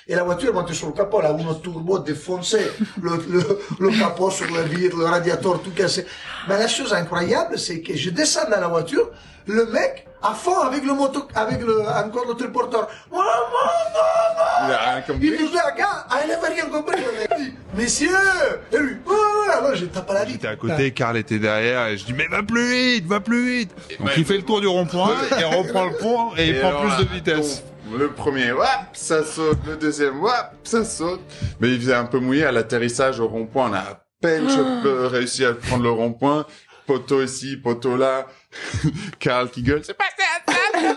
et la voiture est montée sur le capot, là, uno turbo défoncé, le capot sur le vitre, le radiateur tout cassé. Mais la chose incroyable, c'est que je descends dans la voiture, le mec, à fond, avec encore le triporteur. Il a rien compris. Il disait, gars, il n'avait rien compris, le mec. Il dit, messieurs! Et lui, alors j'ai tapé la vie. J'étais à côté, Karl était derrière, et je dis, mais va plus vite! Donc il fait le tour du rond-point, et reprend le pont, et il prend plus de vitesse. Donc, le premier, hop, ça saute. Le deuxième, hop, ça saute. Mais il faisait un peu mouillé à l'atterrissage au rond-point. On a à peine réussi à prendre le rond-point. Poteau ici, poteau là. Karl qui gueule, c'est passé à ça, merde!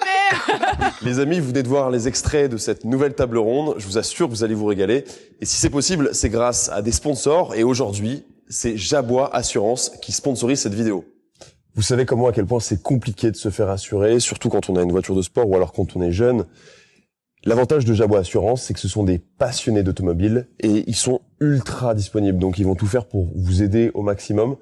Les amis, vous venez de voir les extraits de cette nouvelle table ronde. Je vous assure, vous allez vous régaler. Et si c'est possible, c'est grâce à des sponsors. Et aujourd'hui, c'est Jabois Assurance qui sponsorise cette vidéo. Vous savez comment à quel point c'est compliqué de se faire assurer, surtout quand on a une voiture de sport ou alors quand on est jeune. L'avantage de Jabois Assurance, c'est que ce sont des passionnés d'automobile et ils sont ultra disponibles. Donc ils vont tout faire pour vous aider au maximum.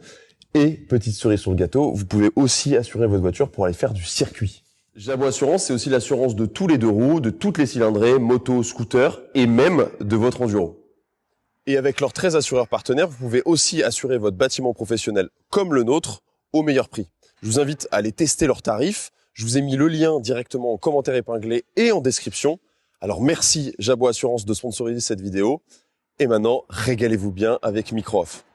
Et, petite cerise sur le gâteau, vous pouvez aussi assurer votre voiture pour aller faire du circuit. Jabois Assurance, c'est aussi l'assurance de tous les deux roues, de toutes les cylindrées, motos, scooters et même de votre enduro. Et avec leurs 13 assureurs partenaires, vous pouvez aussi assurer votre bâtiment professionnel comme le nôtre au meilleur prix. Je vous invite à aller tester leurs tarifs. Je vous ai mis le lien directement en commentaire épinglé et en description. Alors merci Jabois Assurance de sponsoriser cette vidéo. Et maintenant, régalez-vous bien avec Micro-Off.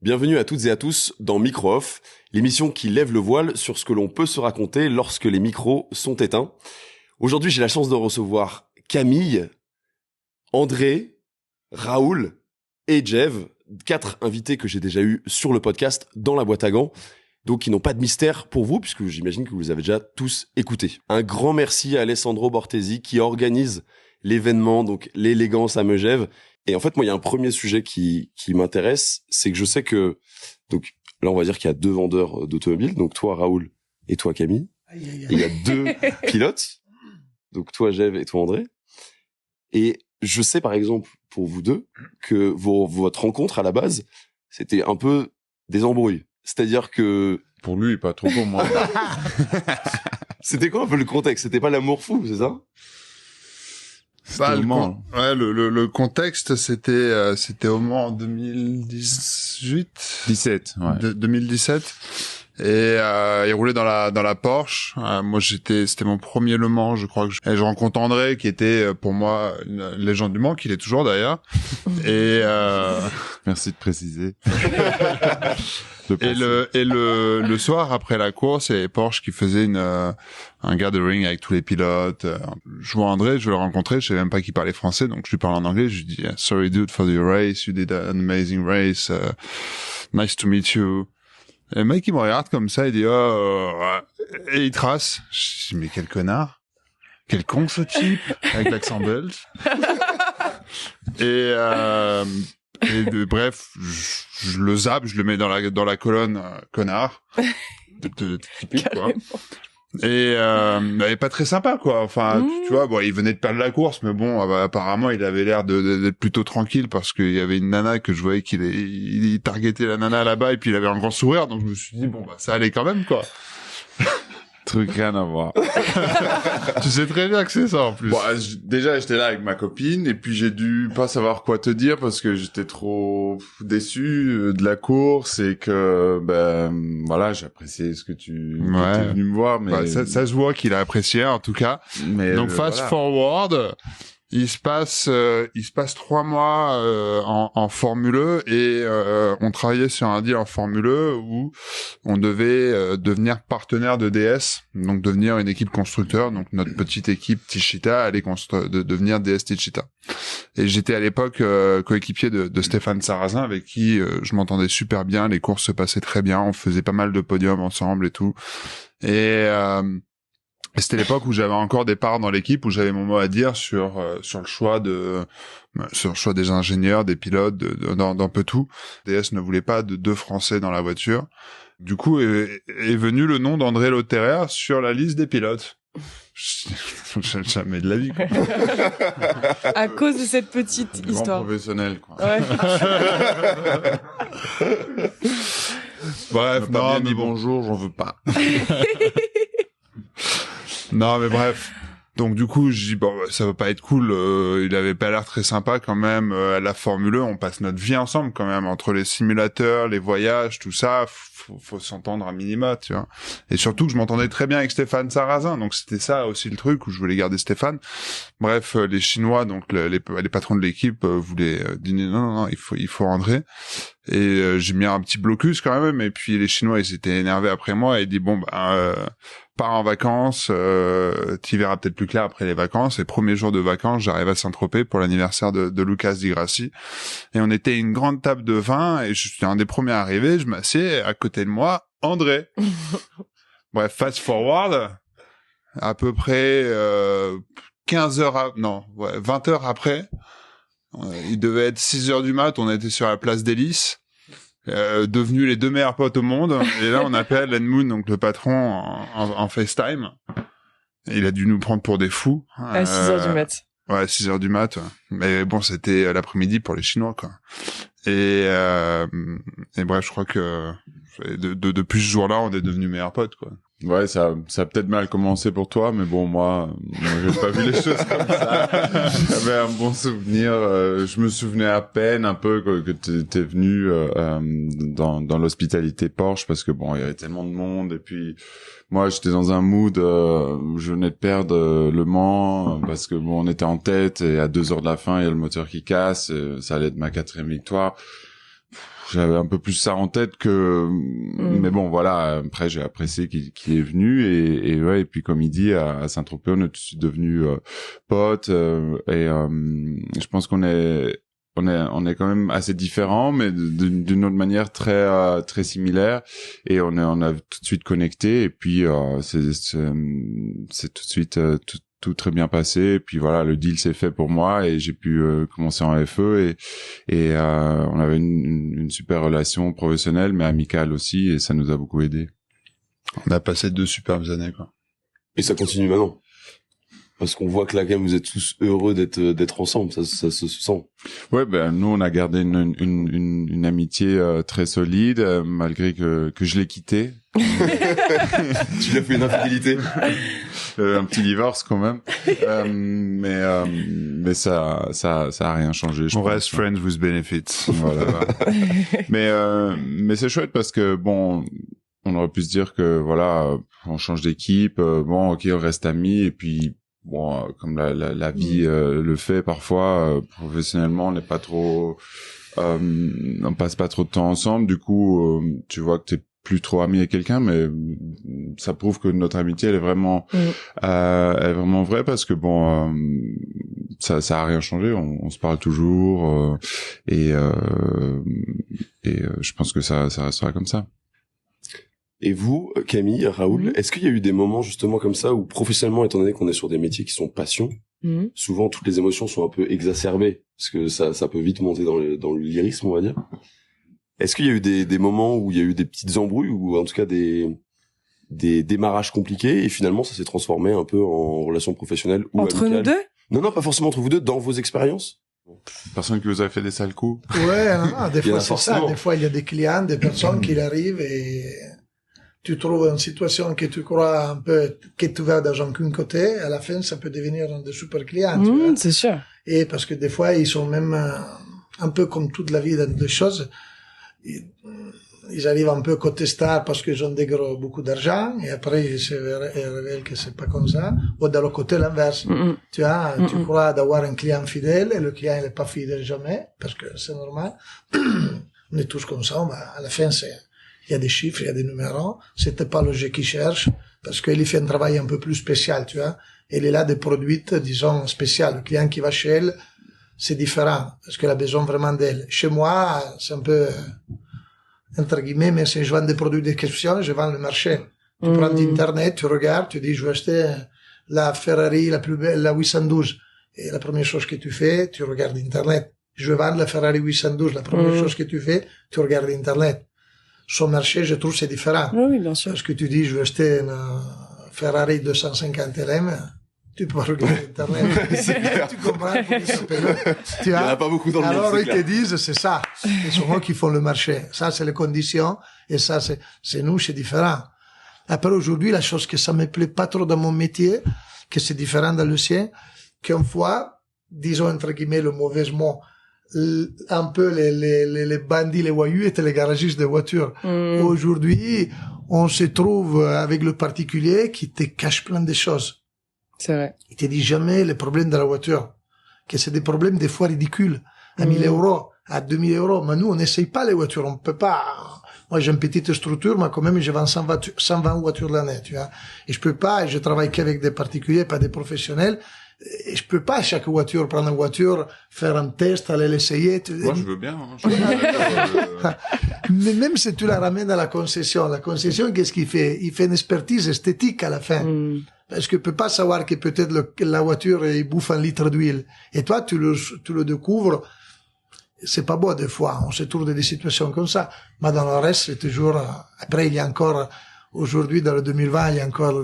Bienvenue à toutes et à tous dans Micro-Off, l'émission qui lève le voile sur ce que l'on peut se raconter lorsque les micros sont éteints. Aujourd'hui, j'ai la chance de recevoir Camille, André, Raoul et Jev, 4 invités que j'ai déjà eus sur le podcast dans la boîte à gants, donc qui n'ont pas de mystère pour vous, puisque j'imagine que vous les avez déjà tous écoutés. Un grand merci à Alessandro Bortesi qui organise l'événement, donc l'élégance à Megève. Et en fait, moi, il y a un premier sujet qui m'intéresse, c'est que je sais que, donc là, on va dire qu'il y a 2 vendeurs d'automobiles, donc toi, Raoul, et toi, Camille. Et il y a 2 pilotes, donc toi, Jev, et toi, André. Et je sais, par exemple, pour vous deux, que votre rencontre, à la base, c'était un peu des embrouilles. C'est-à-dire que... Pour lui, pas trop pour moi. C'était quoi un peu le contexte? C'était pas l'amour fou, c'est ça? Le contexte, c'était au moins en 2018. 17, ouais. 2017. Et il roulait dans la Porsche. Moi, c'était mon premier Le Mans, je crois et je rencontre André, qui était pour moi une légende du Mans, qu'il est toujours d'ailleurs. Et merci de préciser. Et le soir après la course, il y avait Porsche qui faisait un gathering avec tous les pilotes. Je vois André, je le rencontrais, je savais même pas qu'il parlait français, donc je lui parle en anglais. Je lui dis sorry dude for your race, you did an amazing race, nice to meet you. Et le mec il me regarde comme ça, il dit et il trace. Je dis mais quel connard, quel con ce type avec l'accent belge. Bref, je le zappe, je le mets dans la colonne connard, typique quoi. Et il est pas très sympa quoi. Enfin, tu vois, bon, il venait de perdre la course, mais bon, apparemment, il avait l'air d'être plutôt tranquille parce qu'il y avait une nana que je voyais il targetait la nana là-bas et puis il avait un grand sourire, donc je me suis dit bon bah ça allait quand même quoi. Truc rien à voir. Tu sais très bien que c'est ça en plus. Bon, déjà j'étais là avec ma copine et puis j'ai dû pas savoir quoi te dire parce que j'étais trop déçu de la course et que voilà, j'appréciais ce que tu étais venu me voir, mais ça se voit qu'il a apprécié en tout cas. Mais donc fast forward, il se passe 3 mois en Formule E et on travaillait sur un deal en Formule E où on devait devenir partenaire de DS, donc devenir une équipe constructeur. Donc notre petite équipe Techeetah allait devenir DS Techeetah. Et j'étais à l'époque coéquipier de Stéphane Sarrazin avec qui je m'entendais super bien. Les courses se passaient très bien, on faisait pas mal de podiums ensemble et tout. Et c'était l'époque où j'avais encore des parts dans l'équipe, où j'avais mon mot à dire sur le choix des ingénieurs, des pilotes, d'un peu tout. DS ne voulait pas de 2 Français dans la voiture. Du coup est venu le nom d'André Lotterer sur la liste des pilotes. Jamais de la vie quoi. À cause de cette petite histoire. Grand professionnel quoi. Ouais. Bref, On n'a pas bien mais dit bon. bonjour, j'en veux pas. Non, mais bref. Donc du coup, je dis bon, ça va pas être cool. Il avait pas l'air très sympa quand même. À la Formule 1, on passe notre vie ensemble quand même, entre les simulateurs, les voyages, tout ça. Faut s'entendre à minima, tu vois. Et surtout que je m'entendais très bien avec Stéphane Sarrazin, donc c'était ça aussi le truc où je voulais garder Stéphane. Bref, les Chinois, donc les patrons de l'équipe voulaient dîner. Non, il faut rentrer. Et j'ai mis un petit blocus quand même. Et puis les Chinois, ils étaient énervés après moi et dit bon pars en vacances, t'y verras peut-être plus clair après les vacances. Et premier jour de vacances, j'arrive à Saint-Tropez pour l'anniversaire de Lucas Di Grassi. Et on était une grande table de vin et je suis un des premiers arrivés. Je m'assieds à côté de moi, André. Bref, fast forward, à peu près 20 heures après. Il devait être 6 heures du mat. On était sur la place d'Hélice. Devenus les 2 meilleurs potes au monde, et là on appelle Ed Moon, donc le patron, en FaceTime. Et il a dû nous prendre pour des fous. À 6h du mat. Ouais, 6h du mat. Ouais. Mais bon, c'était l'après-midi pour les Chinois, quoi. Et bref, je crois que depuis ce jour-là, on est devenus meilleurs potes, quoi. Ouais, ça a peut-être mal commencé pour toi, mais bon, moi j'ai pas vu les choses comme ça. J'avais un bon souvenir. Je me souvenais à peine un peu que t'es venu dans l'hospitalité Porsche, parce que bon, il y avait tellement de monde, et puis moi j'étais dans un mood, je venais de perdre Le Mans, parce que bon, on était en tête, et à 2 heures de la fin, il y a le moteur qui casse, ça allait être ma 4e victoire. J'avais un peu plus ça en tête que, mais bon, voilà. Après, j'ai apprécié qu'il est venu, et ouais. Et puis, comme il dit, à Saint-Tropez, on est devenus potes, et je pense qu'on est quand même assez différents, mais d'une autre manière très similaire, et on a tout de suite connecté, et puis c'est tout de suite tout très bien passé, et puis voilà, le deal s'est fait pour moi, et j'ai pu commencer en FE, et on avait une super relation professionnelle mais amicale aussi, et ça nous a beaucoup aidé. On a passé 2 superbes années, quoi. Et ça continue maintenant. Parce qu'on voit que là, quand même, vous êtes tous heureux d'être ensemble, ça se sent. Ouais, ben nous on a gardé une amitié très solide, malgré que je l'ai quitté. Tu l'as fait une infidélité. Un petit divorce quand même. Mais ça a rien changé. On reste friends with benefits. Voilà. Mais c'est chouette parce que bon, on aurait pu se dire que voilà, on change d'équipe, bon, ok, on reste amis, et puis bon, comme la vie le fait parfois, professionnellement, on n'est pas trop, on passe pas trop de temps ensemble. Du coup, tu vois que t'es plus trop ami avec quelqu'un, mais ça prouve que notre amitié elle est vraiment vraie, parce que bon, ça a rien changé. On se parle toujours, et je pense que ça restera comme ça. Et vous, Camille, Raoul, est-ce qu'il y a eu des moments justement comme ça où professionnellement, étant donné qu'on est sur des métiers qui sont passion, souvent toutes les émotions sont un peu exacerbées, parce que ça peut vite monter dans le lyrisme, on va dire. Est-ce qu'il y a eu des moments où il y a eu des petites embrouilles, ou en tout cas des démarrages compliqués, et finalement ça s'est transformé un peu en relation professionnelle ou Entre amicale? nous deux? Non, pas forcément entre vous deux, dans vos expériences. Personne qui vous a fait des sales coups? Ouais, non, des Il y en fois a c'est ça. forcément. Des fois il y a des clients, des personnes qui arrivent et tu trouves une situation que tu crois un peu que tu vas dans un côté, à la fin ça peut devenir un des super clients. Tu vois. C'est sûr. Et parce que des fois ils sont même un peu comme toute la vie dans des choses. Ils arrivent un peu côté star parce qu'ils ont beaucoup d'argent, et après ils se révèlent que c'est pas comme ça. Ou dans le côté l'inverse. Tu vois, tu crois d'avoir un client fidèle, et le client il est pas fidèle jamais, parce que c'est normal. On est tous comme ça. À la fin il y a des chiffres, il y a des numéros. C'était pas le jeu qui cherche, parce qu'il fait un travail un peu plus spécial, tu vois. Il est là des produits, disons, spéciaux. Le client qui va chez elle, c'est différent, parce qu'elle a besoin vraiment d'elle. Chez moi, c'est un peu, entre guillemets, mais si je vends des produits d'exception, je vends le marché. Tu prends d'internet, tu regardes, tu dis, je veux acheter la Ferrari la plus belle, la 812. Et la première chose que tu fais, tu regardes internet. Je veux vendre la Ferrari 812. La première chose que tu fais, tu regardes internet. Son marché, je trouve, c'est différent. Oui, bien sûr. Parce que tu dis, je veux acheter une Ferrari 250 LM, tu peux regarder internet. Tu comprends comment ça s'appelle. Tu Il y en vois? a pas beaucoup dans le monde. Alors, c'est ils clair. te disent, c'est ça. Ils sont eux qui font le marché. Ça, c'est les conditions. Et ça, c'est nous, c'est différent. Après, aujourd'hui, la chose que ça me plaît pas trop dans mon métier, que c'est différent dans le sien, qu'une fois, disons, entre guillemets, le mauvais mot, un peu les bandits, les voyous étaient les garagistes de voitures. Aujourd'hui, on se trouve avec le particulier qui te cache plein de choses. C'est vrai. Il te dit jamais les problèmes de la voiture. Que c'est des problèmes des fois ridicules. À 1000 euros, à 2000 euros. Mais nous, on n'essaye pas les voitures. On peut pas. Moi, j'ai une petite structure, mais quand même, je vends 120 voitures l'année, tu vois. Et je peux pas, et je travaille qu'avec des particuliers, pas des professionnels. Et je peux pas, chaque voiture, prendre une voiture, faire un test, aller l'essayer. Moi, je veux bien. Hein. Mais même si tu la ramènes à la concession, qu'est-ce qu'il fait? Il fait une expertise esthétique à la fin. Parce que tu peux pas savoir que peut-être la voiture, il bouffe 1 litre d'huile. Et toi, tu le découvres. C'est pas beau, des fois. On se trouve dans des situations comme ça. Mais dans le reste, c'est toujours, après, il y a encore, aujourd'hui, dans le 2020, il y a encore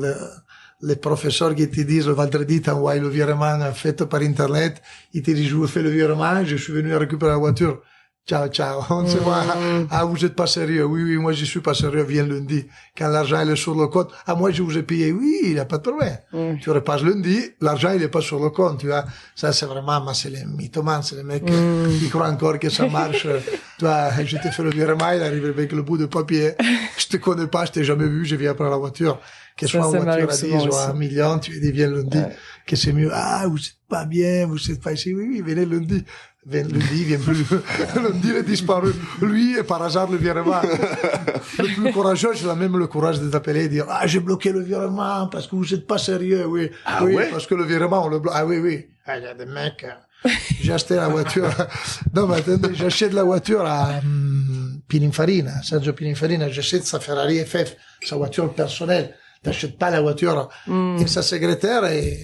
les professeurs qui te disent, le vendredi, t'envoies le virement fait par Internet. Ils te disent, je vous fais le virement, je suis venu récupérer la voiture. Ciao, ciao. On se voit. Ah, vous êtes pas sérieux. Oui, moi, je suis pas sérieux. Viens lundi. Quand l'argent, il est sur le compte. Ah, moi, je vous ai payé. Oui, il n'y a pas de problème. Tu repasses lundi. L'argent, il est pas sur le compte, tu vois. Ça, c'est vraiment, c'est les mythomanes, c'est les mecs qui croient encore que ça marche. Tu vois, je t'ai fait le virement, il arrive avec le bout de papier. Je te connais pas, je t'ai jamais vu, je viens prendre la voiture. Que soit une voiture à 10 ou à 1 million, tu dis, viens lundi. Que c'est mieux. Ah, vous êtes pas bien, vous êtes pas ici. Oui, venez lundi. Lundi, vient plus. Lundi, il est disparu. Lui, et par hasard, le virement. Le plus courageux, j'ai même le courage de t'appeler et dire, ah, j'ai bloqué le virement parce que vous êtes pas sérieux, oui. Ah oui, ouais? parce que le virement, on le bloque. Ah oui, oui. Ah, il y a des mecs, j'ai acheté la voiture. Non, mais attendez, j'achète la voiture à Pininfarina, Sergio Pininfarina, j'achète sa Ferrari FF, sa voiture personnelle. T'achètes pas la voiture. Et sa secrétaire est,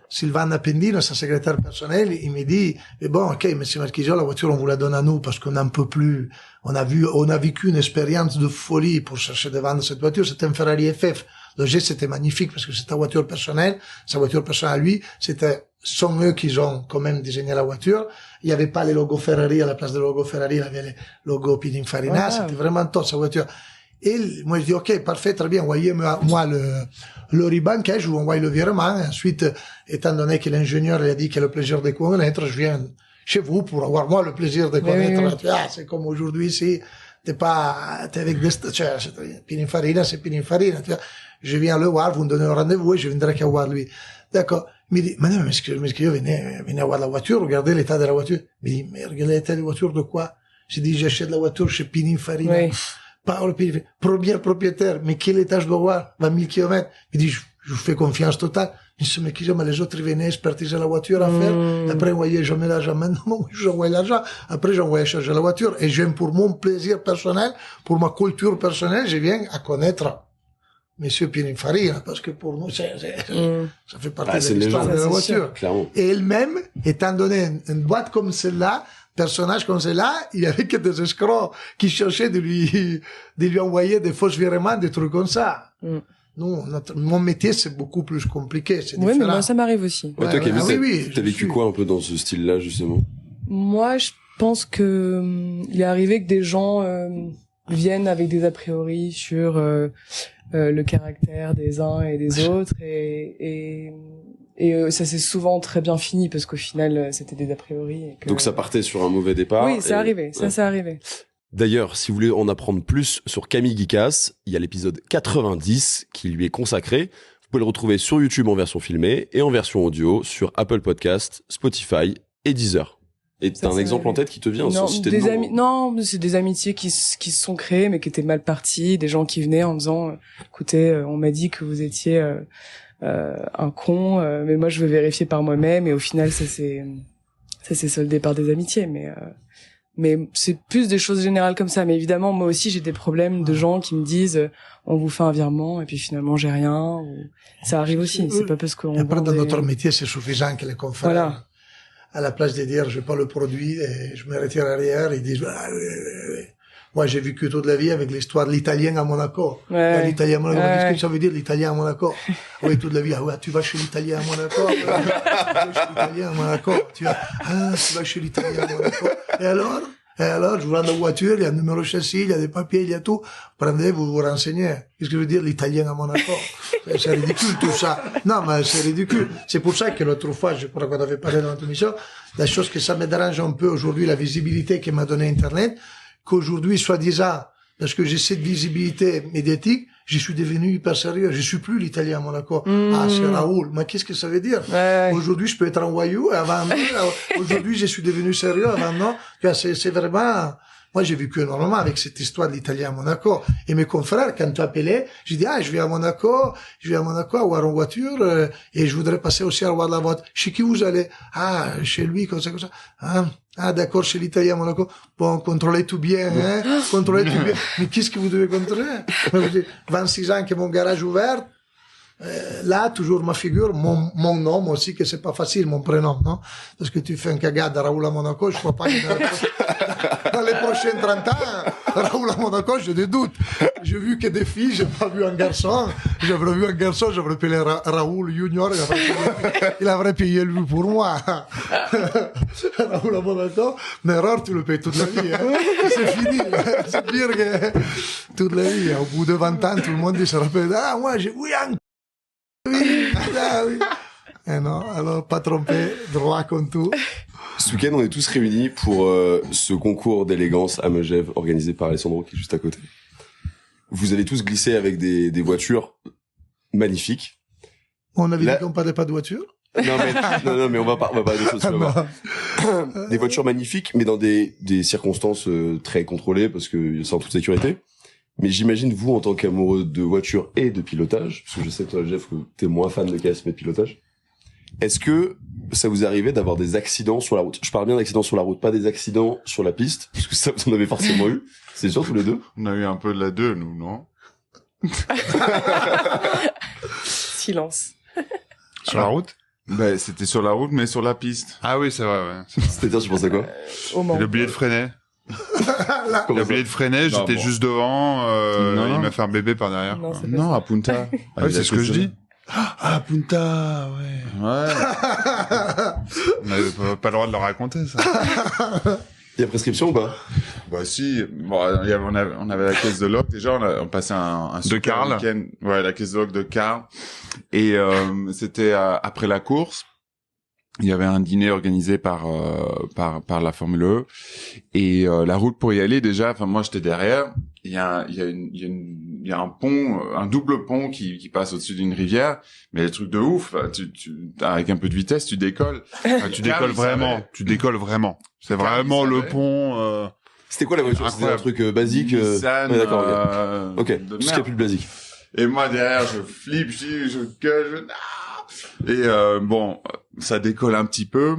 Sylvana Appendino, sa secrétaire personnelle, il me dit, mais bon, ok, monsieur Marchisio, la voiture, on vous la donne à nous parce qu'on n'en peut plus. On a vécu une expérience de folie pour chercher de vendre cette voiture. C'était un Ferrari FF. Le geste, c'était magnifique parce que c'était sa voiture personnelle. Sa voiture personnelle à lui, sont eux qui ont quand même désigné la voiture. Il n'y avait pas les logos Ferrari à la place des logos Ferrari, il y avait les logos Pininfarina. C'était vraiment top, sa voiture. Et moi, je dis, ok, parfait, très bien, envoyez-moi le rebanquage, je vous envoie le virement. Et ensuite, étant donné que l'ingénieur il a dit qu'il a le plaisir de connaître, je viens chez vous pour avoir moi le plaisir de connaître. Oui. Ah, c'est comme aujourd'hui ici, t'es avec des, Pininfarina, c'est Pininfarina, tu vois. Je viens le voir, vous me donnez un rendez-vous et je viendrai qu'à voir lui. D'accord. Il me dit, mais non, mais je venez voir la voiture, regardez l'état de la voiture. Il me dit, mais regardez l'état de la voiture de quoi? J'ai dit, j'achète la voiture chez Pininfarina. Oui. Premier propriétaire, mais quel état je dois voir? 20 000 km. Il dit, je vous fais confiance totale. Je dis, mais les autres, ils venaient expertiser la voiture à faire. Après, envoyer jamais l'argent. Maintenant, j'envoie l'argent. Après, j'envoie charger la voiture. Et je viens pour mon plaisir personnel, pour ma culture personnelle, je viens à connaître Monsieur Pininfarina, parce que pour nous, ça fait partie de l'histoire de la voiture. Clairement. Et elle-même, étant donné une boîte comme celle-là, personnage comme cela, il y avait que des escrocs qui cherchaient de lui envoyer des fausses virements, des trucs comme ça. Nous, mon métier, c'est beaucoup plus compliqué, c'est différent. Oui, mais moi, ça m'arrive aussi. Ouais, toi, Camille, t'as vécu quoi un peu dans ce style-là, justement? Moi, je pense que il est arrivé que des gens viennent avec des a priori sur le caractère des uns et des autres, et ça s'est souvent très bien fini parce qu'au final c'était des a priori. Et que... Donc ça partait sur un mauvais départ. Oui, c'est arrivé. Ça, c'est arrivé. D'ailleurs, si vous voulez en apprendre plus sur Camille Guicasse, il y a l'épisode 90 qui lui est consacré. Vous pouvez le retrouver sur YouTube en version filmée et en version audio sur Apple Podcast, Spotify et Deezer. Et t'as un exemple en tête qui te vient sans citer de nom? Non, c'est des amitiés qui se sont créées mais qui étaient mal parties, des gens qui venaient en disant écoutez, on m'a dit que vous étiez un con, mais moi je veux vérifier par moi-même, et au final ça s'est soldé par des amitiés, mais c'est plus des choses générales comme ça. Mais évidemment, moi aussi j'ai des problèmes de gens qui me disent on vous fait un virement et puis finalement j'ai rien, ou... ça arrive aussi, c'est pas parce qu'on après dans notre métier c'est suffisant que les confrères voilà. À la place de dire je pas le produit et je me retire arrière, ils disent moi j'ai vécu toute la vie avec l'histoire de l'italien à Monaco. L'italien à Monaco, qu'est-ce que ça veut dire l'italien à Monaco? Oui, toute la vie, tu vas chez l'italien à Monaco. Tu vas chez l'italien à Monaco. Tu vas chez l'italien à Monaco. Et alors Et alors, je vous rends la voiture, il y a un numéro châssis, il y a des papiers, il y a tout. Prenez, vous vous renseignez. Qu'est-ce que je veux dire, l'italien à Monaco? C'est ridicule, tout ça. Non, mais c'est ridicule. C'est pour ça que l'autre fois, je crois qu'on avait parlé dans notre émission, la chose que ça me dérange un peu aujourd'hui, la visibilité que m'a donné Internet, qu'aujourd'hui, soi-disant, parce que j'ai cette visibilité médiatique, je suis devenu hyper sérieux. Je suis plus l'italien à Monaco. Ah, c'est Raoul. Mais qu'est-ce que ça veut dire? Ouais. Aujourd'hui, je peux être un voyou. Avant, aujourd'hui, je suis devenu sérieux. Avant, non. C'est vraiment, moi, j'ai vécu énormément avec cette histoire de l'italien à Monaco. Et mes confrères, quand tu appelais, j'ai dit, je vais à Monaco avoir une voiture, et je voudrais passer aussi à voir la voiture. Chez qui vous allez? Chez lui, comme ça. D'accord, chez l'italien à Monaco. Bon, contrôlez tout bien, hein. Contrôlez tout bien. Mais qu'est-ce que vous devez contrôler? 26 ans que mon garage ouvert. Là, toujours ma figure, mon nom, moi aussi, que c'est pas facile, mon prénom, non? Parce que tu fais un cagade à Raoul à Monaco, je crois pas que dans les prochains 30 ans, Raoul à Monaco, j'ai des doutes. J'ai vu que des filles, j'ai pas vu un garçon. J'aurais vu un garçon, j'aurais appelé Raoul Junior, il aurait payé lui pour moi. Raoul à Monaco, mais erreur, tu le payes toute la vie, hein. C'est fini. C'est pire que toute la vie. Au bout de 20 ans, tout le monde se rappelle, moi, oui, oui. Et non, alors pas tromper, droit comme tout. Ce week-end, on est tous réunis pour ce concours d'élégance à Megève organisé par Alessandro qui est juste à côté. Vous allez tous glisser avec des voitures magnifiques. On avait dit qu'on parlait pas de voiture. Non, mais on va parler de choses. Des voitures magnifiques, mais dans des circonstances très contrôlées parce que c'est en toute sécurité. Mais j'imagine, vous, en tant qu'amoureux de voiture et de pilotage, parce que je sais, toi, Jeff, que t'es moins fan de KS mais de pilotage, est-ce que ça vous arrivait d'avoir des accidents sur la route? Je parle bien d'accidents sur la route, pas des accidents sur la piste, parce que ça, vous en avez forcément eu. C'est sûr, tous les deux? On a eu un peu de la deux, nous, non? Silence. Sur la route? Ben, c'était sur la route, mais sur la piste. Ah oui, c'est vrai, ouais. C'est-à-dire, tu pensais quoi? Au Mans. Il a oublié de freiner. Il a oublié de freiner, Non, j'étais bon. juste devant, Non. il m'a fait un bébé par derrière. Non, quoi. c'est pas Non, ça. à Punta. Ah oui, c'est ce que je dis. Ah, Punta, ouais. Ouais. On n'avait pas le droit de le raconter, ça. Il y a prescription ou pas? Bah si, bon, on avait la caisse de Loc, déjà on passait un super Karl. week-end. Ouais, la caisse de Loc de Karl. Et c'était après la course. Il y avait un dîner organisé par la Formule E et la route pour y aller déjà, enfin moi j'étais derrière, il y a un pont, un double pont qui passe au-dessus d'une rivière, mais le truc de ouf, tu avec un peu de vitesse, tu décolles. Tu décolles vraiment, C'est vraiment il le savait. pont, C'était quoi la voiture? C'était un Incroyable. truc basique? Nissan, Ouais, d'accord, ok. de Tout ce qui est merde. plus de basique. Et moi derrière, je flippe, je gueule, et bon, ça décolle un petit peu.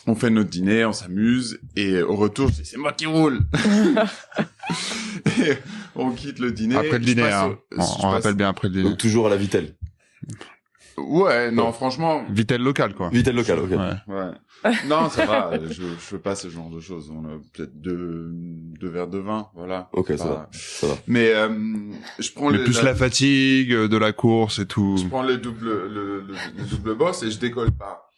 On fait notre dîner, on s'amuse, et au retour, je dis, c'est moi qui roule. Et on quitte le dîner. après le je dîner, passe hein. au- je On passe- rappelle bien après le dîner. Donc toujours à la Vitelle. Ouais, non, franchement, Vitelle locale, quoi. Vitelle locale, ok. Ouais. ouais. Non, ça va, je fais pas ce genre de choses. On a peut-être deux verres de vin, voilà. Ok, ça Voilà. va, ça va. Mais je prends Mais plus la fatigue de la course et tout. je prends le double boss et je décolle pas.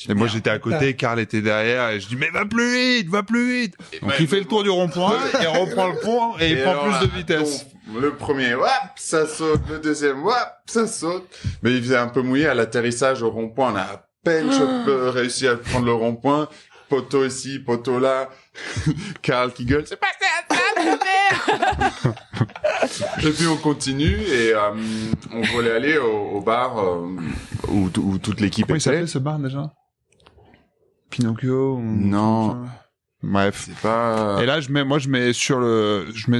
Et moi, j'étais à côté, Karl était derrière, et je dis, mais va plus vite! Donc, il fait le tour du rond-point, il reprend le pont, et il prend alors plus là, de vitesse. donc, le premier, hop, ça saute. Le deuxième, hop, ça saute. Mais il faisait un peu mouillé à l'atterrissage au rond-point. On a à peine réussi à prendre le rond-point. Poteau ici, poteau là. Karl qui gueule, c'est passé à ça, et puis on continue et on voulait aller au bar où toute l'équipe Comment il était. s'appelait ce bar, déjà? Pinocchio? Non. Bref. C'est pas... Et là, je mets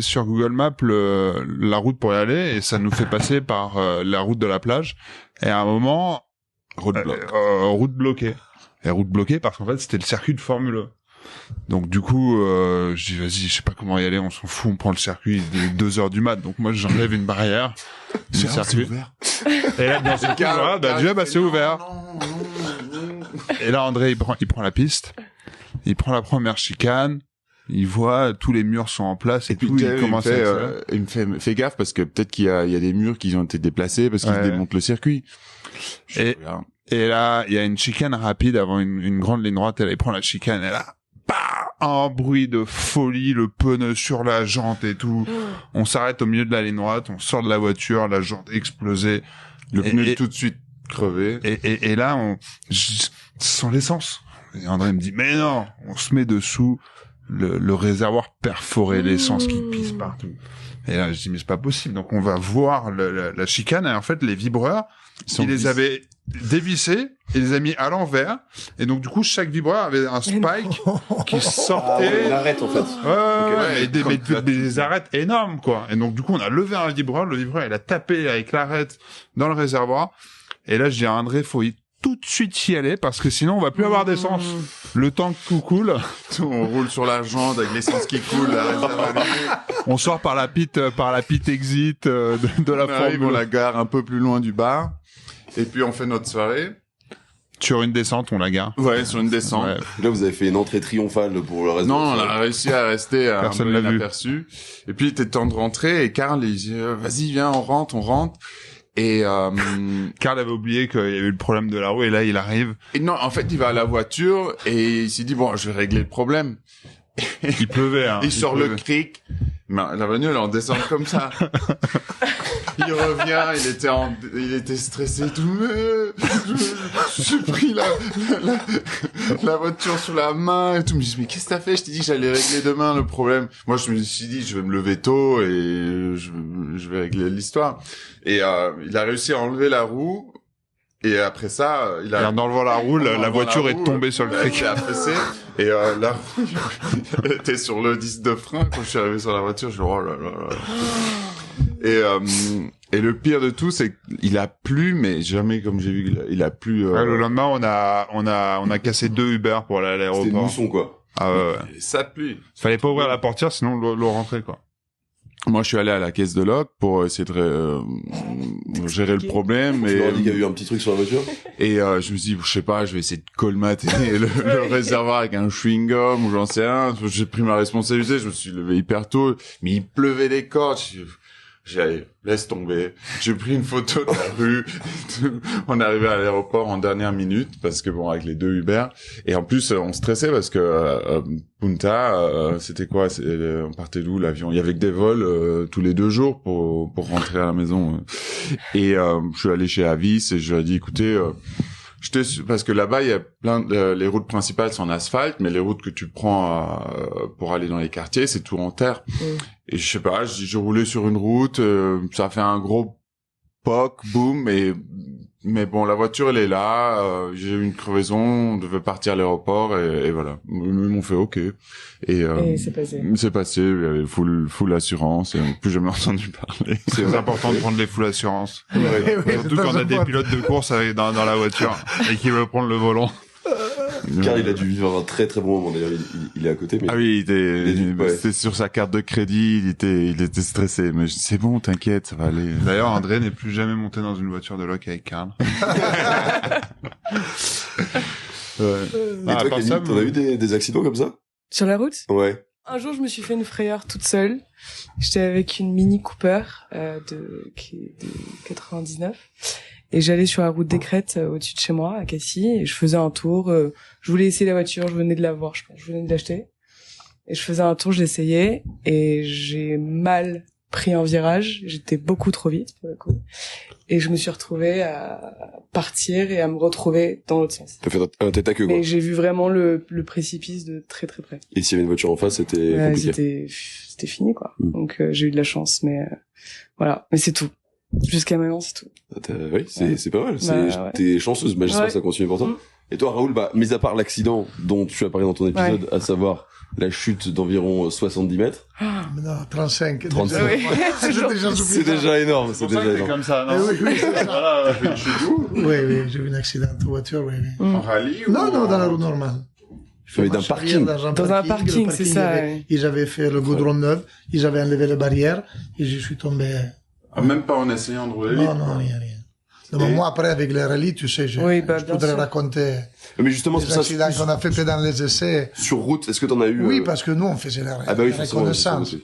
sur Google Maps la route pour y aller, et ça nous fait passer par la route de la plage. Et à un moment, route bloquée. Et route bloquée parce qu'en fait, c'était le circuit de Formule 1. Donc du coup, je dis vas-y, je sais pas comment y aller, on s'en fout, on prend le circuit, il est 2h du mat. Donc moi, j'enlève une barrière du circuit. Et là, dans ce cas, c'est ouvert. Et là, André, il prend la piste, il prend la première chicane, il voit tous les murs sont en place et, Et puis tout, il commence à accélérer. il me fait fais gaffe parce que peut-être qu'il y a des murs qui ont été déplacés parce qu'ils Ouais. démontent le circuit. Et là, il y a une chicane rapide avant une grande ligne droite, et là, il prend la chicane, et là, bah, un bruit de folie, le pneu sur la jante et tout. On s'arrête au milieu de la ligne droite, on sort de la voiture, la jante explosée. Le pneu est tout de suite crevé. Et là, sans l'essence. Et André me dit, mais non, on se met dessous, le réservoir perforé, l'essence qui pisse partout. Et là, je dis, mais c'est pas possible. Donc, on va voir la chicane. Et en fait, les vibreurs, ils les avaient dévissés et les a mis à l'envers. Et donc, du coup, chaque vibreur avait un spike qui sortait. Il arrête, en fait. Ouais, et des arêtes énormes, quoi. Et donc, du coup, on a levé un vibreur. Le vibreur, il a tapé avec l'arête dans le réservoir. Et là, je dis à André, faut tout de suite y aller parce que sinon on va plus avoir d'essence. Le temps que tout coule, On roule sur la jante avec l'essence qui coule, la réserve allumée. on sort par la pit exit de la On arrive, on Formule. la gare un peu plus loin du bar. Et puis on fait notre soirée. Sur une descente, on la gare. Ouais, sur une descente. Ouais. Là, vous avez fait une entrée triomphale pour le reste Non, de on votre a réussi à rester un Personne peu l'a vu. inaperçu. Et puis il était temps de rentrer et Karl il dit vas-y viens on rentre. Et, Karl avait oublié qu'il y avait eu le problème de la roue et là il arrive. et non en fait il va à la voiture et il s'est dit bon je vais régler le problème. Il pleuvait. Hein. Il sort le cric. Mais la bagnole elle en descend comme ça. Il revient, il était stressé, tout. J'ai pris la voiture sous la main et tout. Je me dis, mais qu'est-ce que t'as fait? Je t'ai dit que j'allais régler demain le problème. Moi, je me suis dit, je vais me lever tôt et je vais régler l'histoire. Et, il a réussi à enlever la roue. Et après ça, Et en enlevant la roue, la voiture est tombée sur le Elle cric. s'est affaissée. Et la roue elle était sur le disque de frein. Quand je suis arrivé sur la voiture, je dis, oh là là là. Et le pire de tout, c'est qu'il a plu, mais jamais comme j'ai vu, il a plu. Ouais, le lendemain, on a cassé 2 Uber pour aller à C'était une l'aéroport. mousson, quoi. Ah ouais. Ça pluie. Fallait pas ouvrir la portière, sinon l'eau rentrait, quoi. Moi, je suis allé à la caisse de loc pour essayer de gérer le problème. Tu Et, leur as dit qu'il y a eu un petit truc sur la voiture? et je me suis dit, je sais pas, je vais essayer de colmater le réservoir avec un chewing-gum ou j'en sais rien. J'ai pris ma responsabilité, je me suis levé hyper tôt, mais il pleuvait des cordes. J'ai allé, laisse tomber. J'ai pris une photo de la rue. On est arrivé à l'aéroport en dernière minute parce que bon, avec les 2 Uber. Et en plus, on stressait parce que Punta, c'était quoi? On partait d'où l'avion? Il y avait que des vols tous les 2 jours pour rentrer à la maison. Et je suis allé chez Avis et je lui ai dit, écoutez, parce que là-bas, il y a les routes principales sont en asphalte, mais les routes que tu prends pour aller dans les quartiers, c'est tout en terre. Et je sais pas, je roulais sur une route, ça a fait un gros poc, boum, mais bon, la voiture elle est là, j'ai eu une crevaison, on devait partir à l'aéroport et voilà. Ils m'ont fait OK. Et c'est passé. C'est passé, il y avait full assurance et on n'a plus jamais entendu parler. C'est important de prendre les full assurances. Surtout quand on a des pilotes de course dans la voiture et qui veulent prendre le volant. Car il a dû vivre un très très bon moment. D'ailleurs, il est à côté, mais. Ah oui, ouais. c'était sur sa carte de crédit, il était stressé, mais c'est bon, t'inquiète, ça va aller. D'ailleurs, André n'est plus jamais monté dans une voiture de loc avec Karl. Et Ah, toi, par Camille, ça, t'en as eu des accidents comme ça? Sur la route? Ouais. Un jour, je me suis fait une frayeur toute seule. J'étais avec une Mini Cooper qui est de 99 et j'allais sur la route des Crêtes au-dessus de chez moi à Cassis et je faisais un tour. Je voulais essayer la voiture, je venais de la voir, je pense, je venais de l'acheter et je faisais un tour, je l'essayais et j'ai mal pris un virage. J'étais beaucoup trop vite pour le coup et je me suis retrouvée à partir et à me retrouver dans l'autre sens. T'as fait un tête à queue, quoi. Et j'ai vu vraiment le précipice de très très près. Et s'il y avait une voiture en face, c'était compliqué. C'était fini quoi. Mm. Donc j'ai eu de la chance, mais voilà. Mais c'est tout. Jusqu'à maintenant, c'est tout. Oui, c'est pas mal. Ouais. T'es chanceuse, mais j'espère Ouais. que ça continue pour toi. Mm. Et toi, Raoul, mis à part l'accident dont tu as parlé dans ton épisode, à savoir la chute d'environ 70 mètres. Non, 35. 35. Déjà. Oui, C'est déjà C'est suffisant. déjà énorme, c'est déjà énorme. comme ça, Eh oui, c'est ça. Voilà, Oui, j'ai eu un accident de voiture, oui. Mm. En rallye ou Non, dans la rue normale. Mais d'un Marche parking. arrière Dans un parking, le c'est ça, avait- ouais. Ils avaient fait le goudron neuf, ils avaient enlevé les barrières, et je suis tombé. Ah, même pas en essayant de rouler. Non, rien. Non, mais moi, après, avec les rallyes, tu sais, je Oui, je bien voudrais sûr. raconter Mais justement, c'est les ça. accidents qu'on a fait pendant les essais. Sur route, est-ce que t'en as eu Oui, parce que nous, on faisait Ah bah oui, la forcément. reconnaissance.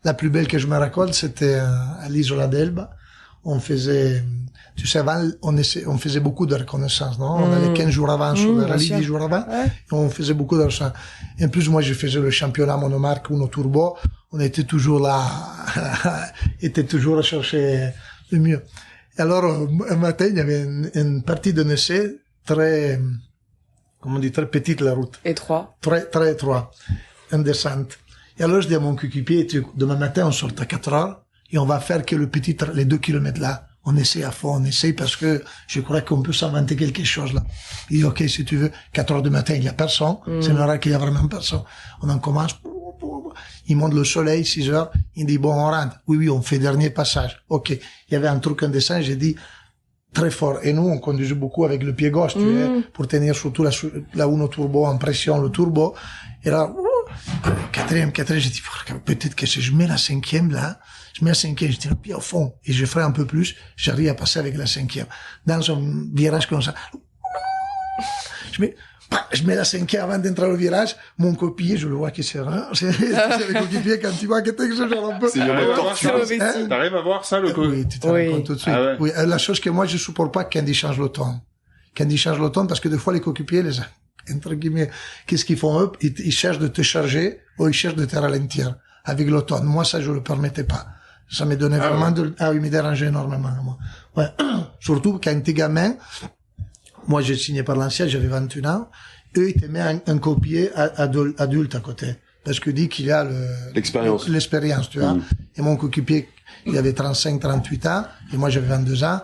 La plus belle que je me raconte, c'était à l'Isola d'Elba. on faisait, tu sais, avant, on faisait beaucoup de reconnaissance, non? On allait 15 jours avant sur le rallye, 10 jours avant, et on faisait beaucoup de reconnaissance. Et en plus, moi, je faisais le championnat monomarque Uno Turbo. On était toujours là, était toujours à chercher le mieux. Et alors, un matin, il y avait une partie de Nessé très, comment on dit, très petite, la route. Étroit. Très étroit. Une descente. Et alors, je dis à mon coéquipier, demain matin, on sort à 4 heures, et on va faire que les 2 kilomètres là. On essaie à fond, on essaie parce que je crois qu'on peut s'inventer quelque chose là. Il dit, ok, si tu veux, 4 heures du matin, il y a personne. C'est normal qu'il y a vraiment personne. On en commence. Il monte le soleil, 6 heures. Il dit, bon, on rentre. Oui, on fait dernier passage. Ok. Il y avait un truc en dessin, j'ai dit, très fort. Et nous, on conduisait beaucoup avec le pied gauche, tu sais, pour tenir surtout la Uno Turbo en pression, le turbo. Et là, quatrième, j'ai dit, peut-être que si je mets la 5e là, je mets la 5e, je tire le pied au fond, et je ferai un peu plus, j'arrive à passer avec la 5e. Dans un virage comme ça, je mets la 5e avant d'entrer au virage, mon copier, je le vois qui c'est le copier quand tu vois que t'es genre un peu. C'est T'arrives à voir ça, le coup? Oui, tu te rends compte tout de suite. Ah ouais. Oui, la chose que moi, je supporte pas quand ils changent le ton. Quand ils changent le ton, parce que des fois, les coéquipiers, entre guillemets, qu'est-ce qu'ils font eux? Ils cherchent de te charger, ou ils cherchent de te ralentir. Avec l'automne. Moi, ça, je le permettais pas. Ça me donnait vraiment il me dérangeait énormément, moi. Ouais. Surtout quand t'es gamin. Moi, j'ai signé par l'ancien, j'avais 21 ans. Eux, ils te mettent un copier adulte à côté. Parce que dit qu'il y a l'expérience, tu vois. Et mon coéquipier, il avait 35, 38 ans. Et moi, j'avais 22 ans.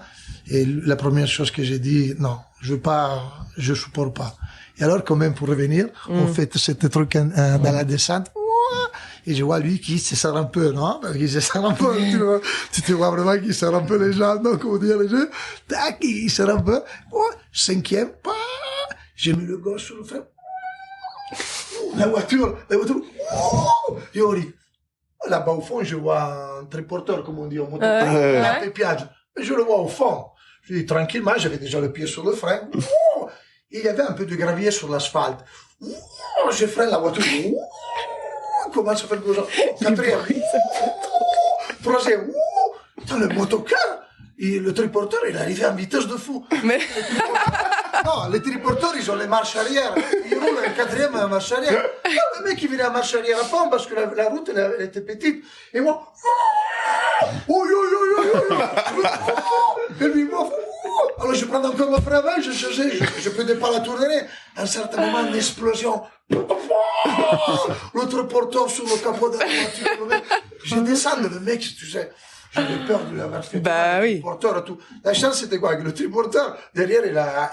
Et la première chose que j'ai dit, non, je supporte pas. Et alors, quand même, pour revenir, on fait ce truc dans la descente. Et je vois lui qui se serre un peu, non? Parce qu'il se serre un peu, tu te vois vraiment qu'il serre un peu les jambes, non? Comment dire, les jeux? Tac, il serre un peu. 5e, j'ai mis le gauche sur le frein. La voiture, et on dit, là-bas au fond, je vois un triporteur, comme on dit, au moteur, un pépiage. Je le vois au fond. Je dis, tranquillement, j'avais déjà le pied sur le frein. Il y avait un peu de gravier sur l'asphalte. Je freine la voiture. Comment ça fait le gauche? 4e. 3e. Putain, le motocar. Et le triporteur, il est arrivé en vitesse de fou. Mais... Non, les triporteurs, ils ont les marches arrière. Ils roulent un 4e en marche arrière. Le mec, il venait en marche arrière à fond parce que la route, elle était petite. Et moi, et lui, moi, alors je prends encore mon frein avant, je peux pas la tourner. À un certain moment, une explosion. L'autre porteur sur le capot de la voiture. Je descends, le mec, tu sais, j'avais peur de l'avoir fait. Bah oui. Le porteur et tout. La chance, c'était quoi? Que le triporteur, derrière,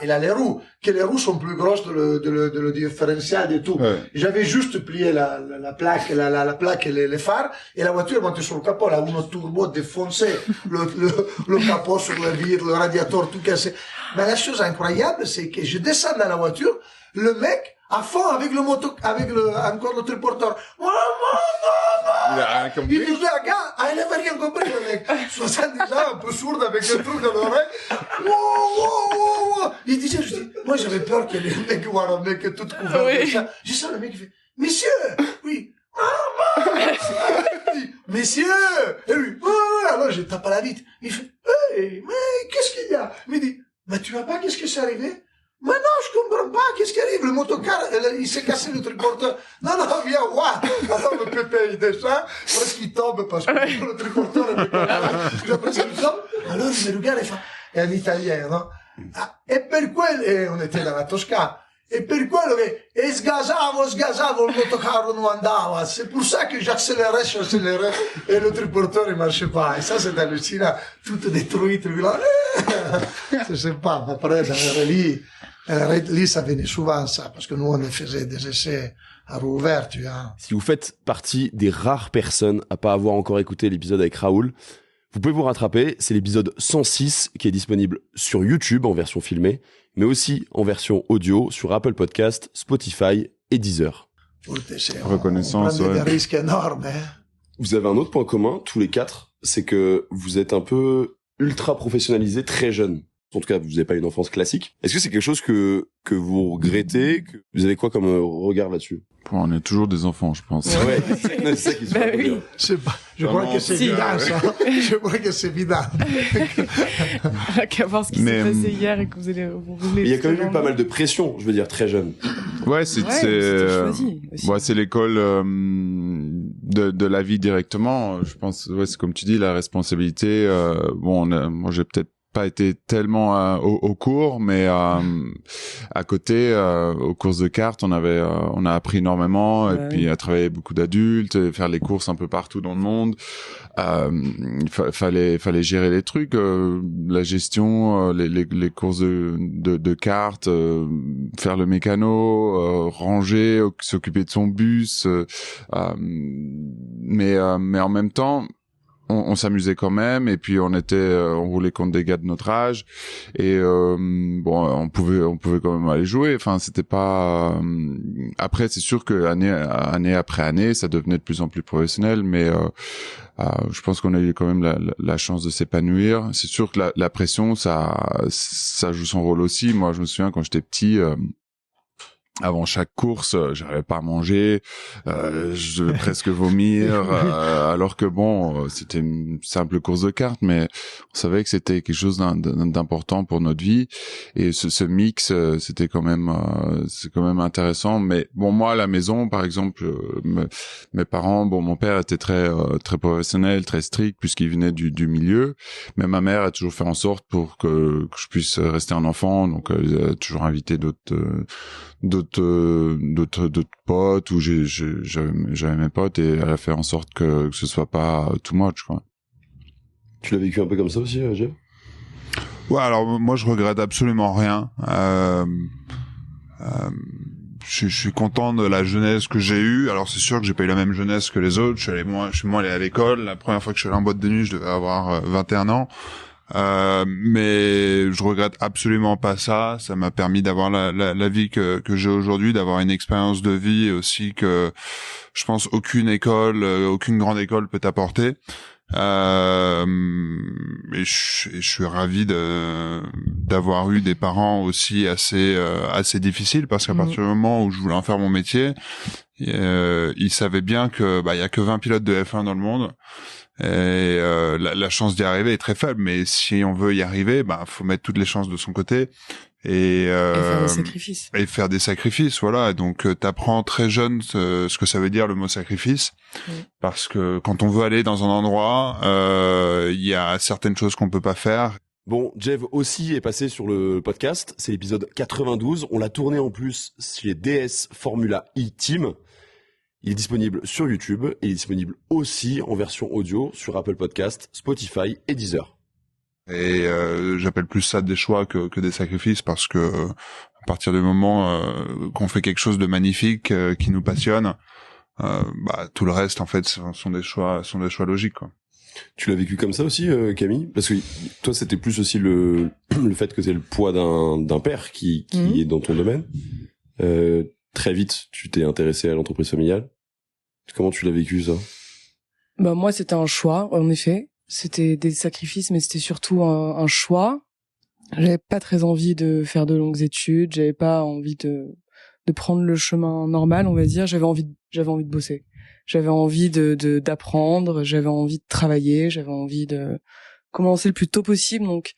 il a les roues. Que les roues sont plus grosses de le différentiel et tout. Ouais. J'avais juste plié la plaque, la plaque et les phares, et la voiture montait sur le capot, là, Uno Turbo défoncé, le capot sur le vitre, le radiateur, tout cassé. Mais la chose incroyable, c'est que je descends dans la voiture, le mec, à fond, avec encore le triporteur. Il a rien compris. Il disait, gars, il n'avait rien compris, le mec. 70 ans, un peu sourd, avec un truc dans l'oreille. Il disait, moi, j'avais peur que les mecs voient un mec tout couvert de ça. J'ai ça, le mec, il fait, monsieur! Oui. Messieurs! Et lui, alors, je tape à la vitre. Il fait, hey, mais qu'est-ce qu'il y a? Il me dit, mais tu vois pas qu'est-ce qui s'est arrivé? Mais non, je comprends pas, qu'est-ce qui arrive? Le motocar, il s'est cassé le triporteur. Non, viens, voir. Alors, le pépé, il descend, parce qu'il tombe, parce que le triporteur, il tombe. Alors, il me regarde et fait, è un italien, no? E per quello, on était dans la Toscane. E per quello che sgasavo, il motocarro non andava. C'est pour ça que j'accélérais, et le triporteur, il marchait pas. Et ça, c'est hallucinant. Tout détruit, tout là. C'est sympa. Après, dans le rallye, ça venait souvent, ça, parce que nous, on faisait des essais à roue ouverte, tu vois. Si vous faites partie des rares personnes à pas avoir encore écouté l'épisode avec Raoul, vous pouvez vous rattraper. C'est l'épisode 106 qui est disponible sur YouTube en version filmée, mais aussi en version audio sur Apple Podcast, Spotify et Deezer. Reconnaissance, on prend des risques énormes, hein. Vous avez un autre point commun, tous les quatre, c'est que vous êtes un peu ultra professionnalisés très jeunes. En tout cas, vous n'avez pas une enfance classique. Est-ce que c'est quelque chose que vous regrettez? Que vous avez quoi comme regard là-dessus? On est toujours des enfants, je pense. Ouais, c'est ça qui se passe. Oui. Je crois que c'est évident, ça. Je crois que c'est évident. Qu'à voir ce qui s'est passé hier et que vous allez vous rouler. Il y a quand même eu pas mal de pression, je veux dire, très jeune. Ouais, c'était choisi aussi. ouais, c'est l'école de la vie directement. Je pense, ouais, c'est comme tu dis, la responsabilité. Moi, j'ai peut-être pas été tellement au cours, mais à côté, aux courses de cartes, on a appris énormément, et puis à travailler avec beaucoup d'adultes, et faire les courses un peu partout dans le monde. Il fallait gérer les trucs, la gestion, les courses de cartes, faire le mécano, ranger, s'occuper de son bus, mais en même temps, on s'amusait quand même, et puis on roulait contre des gars de notre âge, et on pouvait quand même aller jouer. Enfin, c'était pas. Après, c'est sûr que année après année, ça devenait de plus en plus professionnel, mais je pense qu'on a eu quand même la chance de s'épanouir. C'est sûr que la pression, ça joue son rôle aussi. Moi, je me souviens quand j'étais petit. Avant chaque course, j'arrivais pas à manger, je devais presque vomir, alors que c'était une simple course de cartes, mais on savait que c'était quelque chose d'important pour notre vie, et ce mix, c'était quand même, c'est quand même intéressant. Mais bon, moi à la maison, par exemple, mes parents, mon père était très professionnel, très strict puisqu'il venait du milieu, mais ma mère a toujours fait en sorte pour que je puisse rester un enfant, donc elle a toujours invité d'autres potes, ou j'avais mes potes, et elle a fait en sorte que ce soit pas too much, quoi. Tu l'as vécu un peu comme ça aussi, Jeff? Ouais, alors moi je regrette absolument rien. Je suis content de la jeunesse que j'ai eue. Alors c'est sûr que j'ai pas eu la même jeunesse que les autres. Je suis moins allé à l'école. La première fois que je suis allé en boîte de nuit, je devais avoir 21 ans. Mais je regrette absolument pas ça. Ça m'a permis d'avoir la vie que j'ai aujourd'hui, d'avoir une expérience de vie aussi que je pense aucune grande école peut t'apporter. Et je suis ravi d'avoir eu des parents aussi assez difficiles, parce qu'à partir du moment où je voulais en faire mon métier, ils savaient bien que y a que 20 pilotes de F1 dans le monde. Et la chance d'y arriver est très faible, mais si on veut y arriver, faut mettre toutes les chances de son côté et faire des sacrifices. Voilà. Donc t'apprends très jeune ce que ça veut dire le mot sacrifice, parce que quand on veut aller dans un endroit, il y a certaines choses qu'on peut pas faire. Bon, Jeff aussi est passé sur le podcast, c'est l'épisode 92, on l'a tourné en plus chez DS Formula E Team. Il est disponible sur YouTube, et il est disponible aussi en version audio sur Apple Podcast, Spotify et Deezer. Et j'appelle plus ça des choix que des sacrifices, parce que à partir du moment qu'on fait quelque chose de magnifique qui nous passionne, tout le reste en fait sont des choix logiques, quoi. Tu l'as vécu comme ça aussi, Camille? Parce que toi, c'était plus aussi le fait que c'est le poids d'un père qui est dans ton domaine. Très vite, tu t'es intéressé à l'entreprise familiale. Comment tu l'as vécu, ça? Moi, c'était un choix, en effet. C'était des sacrifices, mais c'était surtout un choix. J'avais pas très envie de faire de longues études. J'avais pas envie de prendre le chemin normal, on va dire. J'avais envie de bosser. J'avais envie d'apprendre. J'avais envie de travailler. J'avais envie de commencer le plus tôt possible. Donc,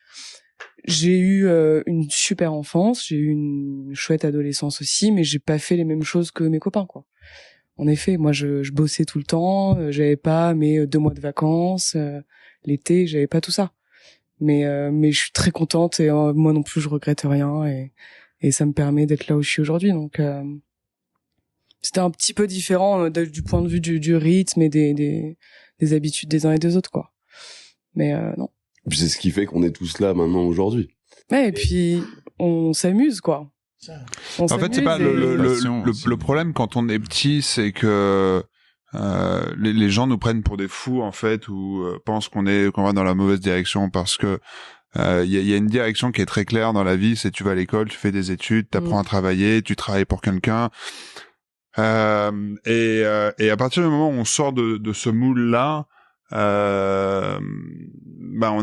j'ai eu une super enfance. J'ai eu une chouette adolescence aussi, mais j'ai pas fait les mêmes choses que mes copains, quoi. En effet, moi, je bossais tout le temps. J'avais pas mes 2 mois de vacances. L'été, j'avais pas tout ça. Mais je suis très contente, et moi non plus, je regrette rien, et ça me permet d'être là où je suis aujourd'hui. Donc, c'était un petit peu différent du point de vue du rythme et des habitudes des uns et des autres, quoi. Mais non. Puis c'est ce qui fait qu'on est tous là maintenant aujourd'hui. Ouais, et puis on s'amuse, quoi. En fait, c'est pas le problème quand on est petit, c'est que les gens nous prennent pour des fous, en fait, ou pensent qu'on va dans la mauvaise direction, parce que il y a une direction qui est très claire dans la vie, c'est tu vas à l'école, tu fais des études, t'apprends à travailler, tu travailles pour quelqu'un. Et à partir du moment où on sort de ce moule-là, on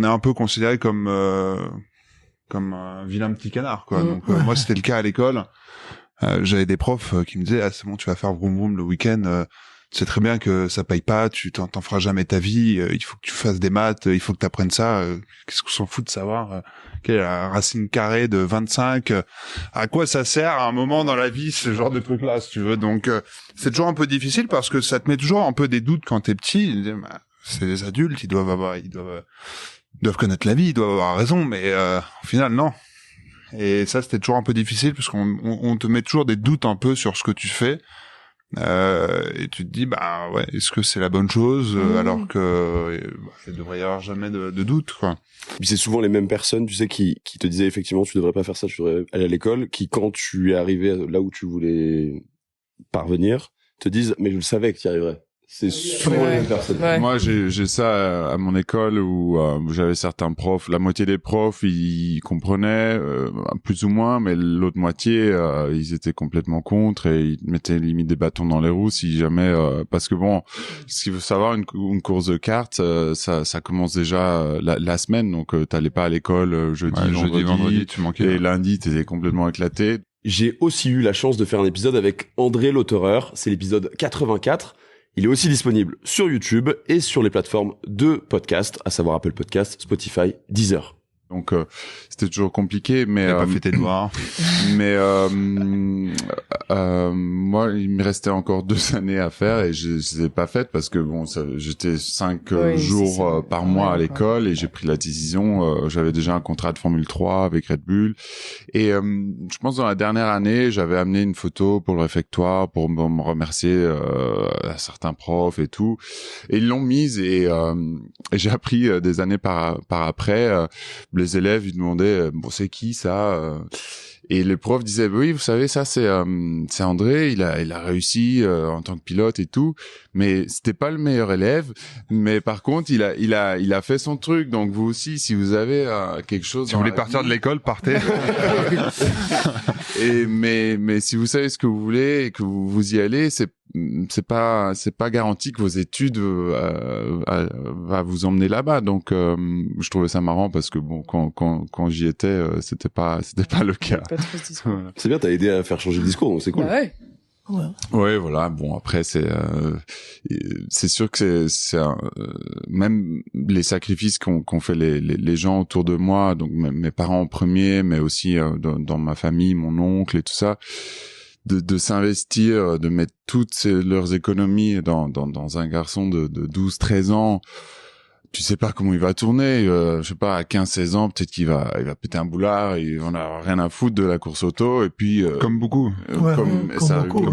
est un peu considéré comme comme un vilain petit canard, quoi. Donc moi, c'était le cas à l'école. J'avais des profs qui me disaient, ah, c'est bon, tu vas faire vroom vroom le week-end. Tu sais très bien que ça paye pas, tu t'en feras jamais ta vie. Il faut que tu fasses des maths, il faut que tu apprennes ça. Qu'est-ce qu'on s'en fout de savoir quelle est la racine carrée de 25 à quoi ça sert à un moment dans la vie, ce genre de truc-là, si tu veux. Donc c'est toujours un peu difficile parce que ça te met toujours un peu des doutes quand t'es petit. Bah, c'est des adultes, ils doivent connaître la vie, ils doivent avoir raison, mais au final non. Et ça, c'était toujours un peu difficile parce qu'on te met toujours des doutes un peu sur ce que tu fais. Et tu te dis, bah ouais, est-ce que c'est la bonne chose alors que il devrait y avoir jamais de doute, quoi. Puis c'est souvent les mêmes personnes, tu sais, qui te disaient effectivement tu devrais pas faire ça, tu devrais aller à l'école, qui quand tu es arrivé là où tu voulais parvenir, te disent mais je le savais que tu y arriverais. C'est souvent les mêmes personnes. Ouais. Moi, j'ai ça à mon école où j'avais certains profs. La moitié des profs, ils comprenaient plus ou moins, mais l'autre moitié, ils étaient complètement contre et ils mettaient limite des bâtons dans les roues si jamais. Parce que bon, ce qu'il faut savoir, une course de cartes, ça commence déjà la semaine, donc t'allais pas à l'école jeudi, vendredi, tu manquais. Et lundi, t'étais complètement éclaté. J'ai aussi eu la chance de faire un épisode avec André l'auteureur, c'est l'épisode 84. Il est aussi disponible sur YouTube et sur les plateformes de podcast, à savoir Apple Podcast, Spotify, Deezer. Donc c'était toujours compliqué, mais pas fait tes devoirs. Mais moi, il me restait encore 2 années à faire et je les ai pas faites parce que bon, j'étais 5 jours par mois à l'école et j'ai pris la décision. J'avais déjà un contrat de Formule 3 avec Red Bull et je pense dans la dernière année, j'avais amené une photo pour le réfectoire pour me remercier à certains profs et tout. Et ils l'ont mise et j'ai appris des années par après. Les élèves ils demandaient bon c'est qui ça et le prof disait oui vous savez ça c'est André il a réussi en tant que pilote et tout mais c'était pas le meilleur élève mais par contre il a fait son truc donc vous aussi si vous avez quelque chose si vous voulez partir de l'école partez et mais si vous savez ce que vous voulez et que vous y allez c'est pas garanti que vos études va vous emmener là-bas donc je trouvais ça marrant parce que bon quand j'y étais c'était pas le cas. Pas trop ce discours. Voilà. C'est bien, t'as aidé à faire changer de discours, donc c'est cool. Bah ouais. Ouais, voilà. Bon, après, c'est sûr que c'est même les sacrifices qu'ont fait les gens autour de moi, donc mes parents en premier, mais aussi dans ma famille, mon oncle et tout ça, de s'investir, de mettre toutes leurs économies dans un garçon de 12-13 ans. Tu sais pas comment il va tourner, je sais pas, à 15-16 ans, peut-être qu'il va péter un boulard, il en a rien à foutre de la course auto, et puis... comme beaucoup. Comme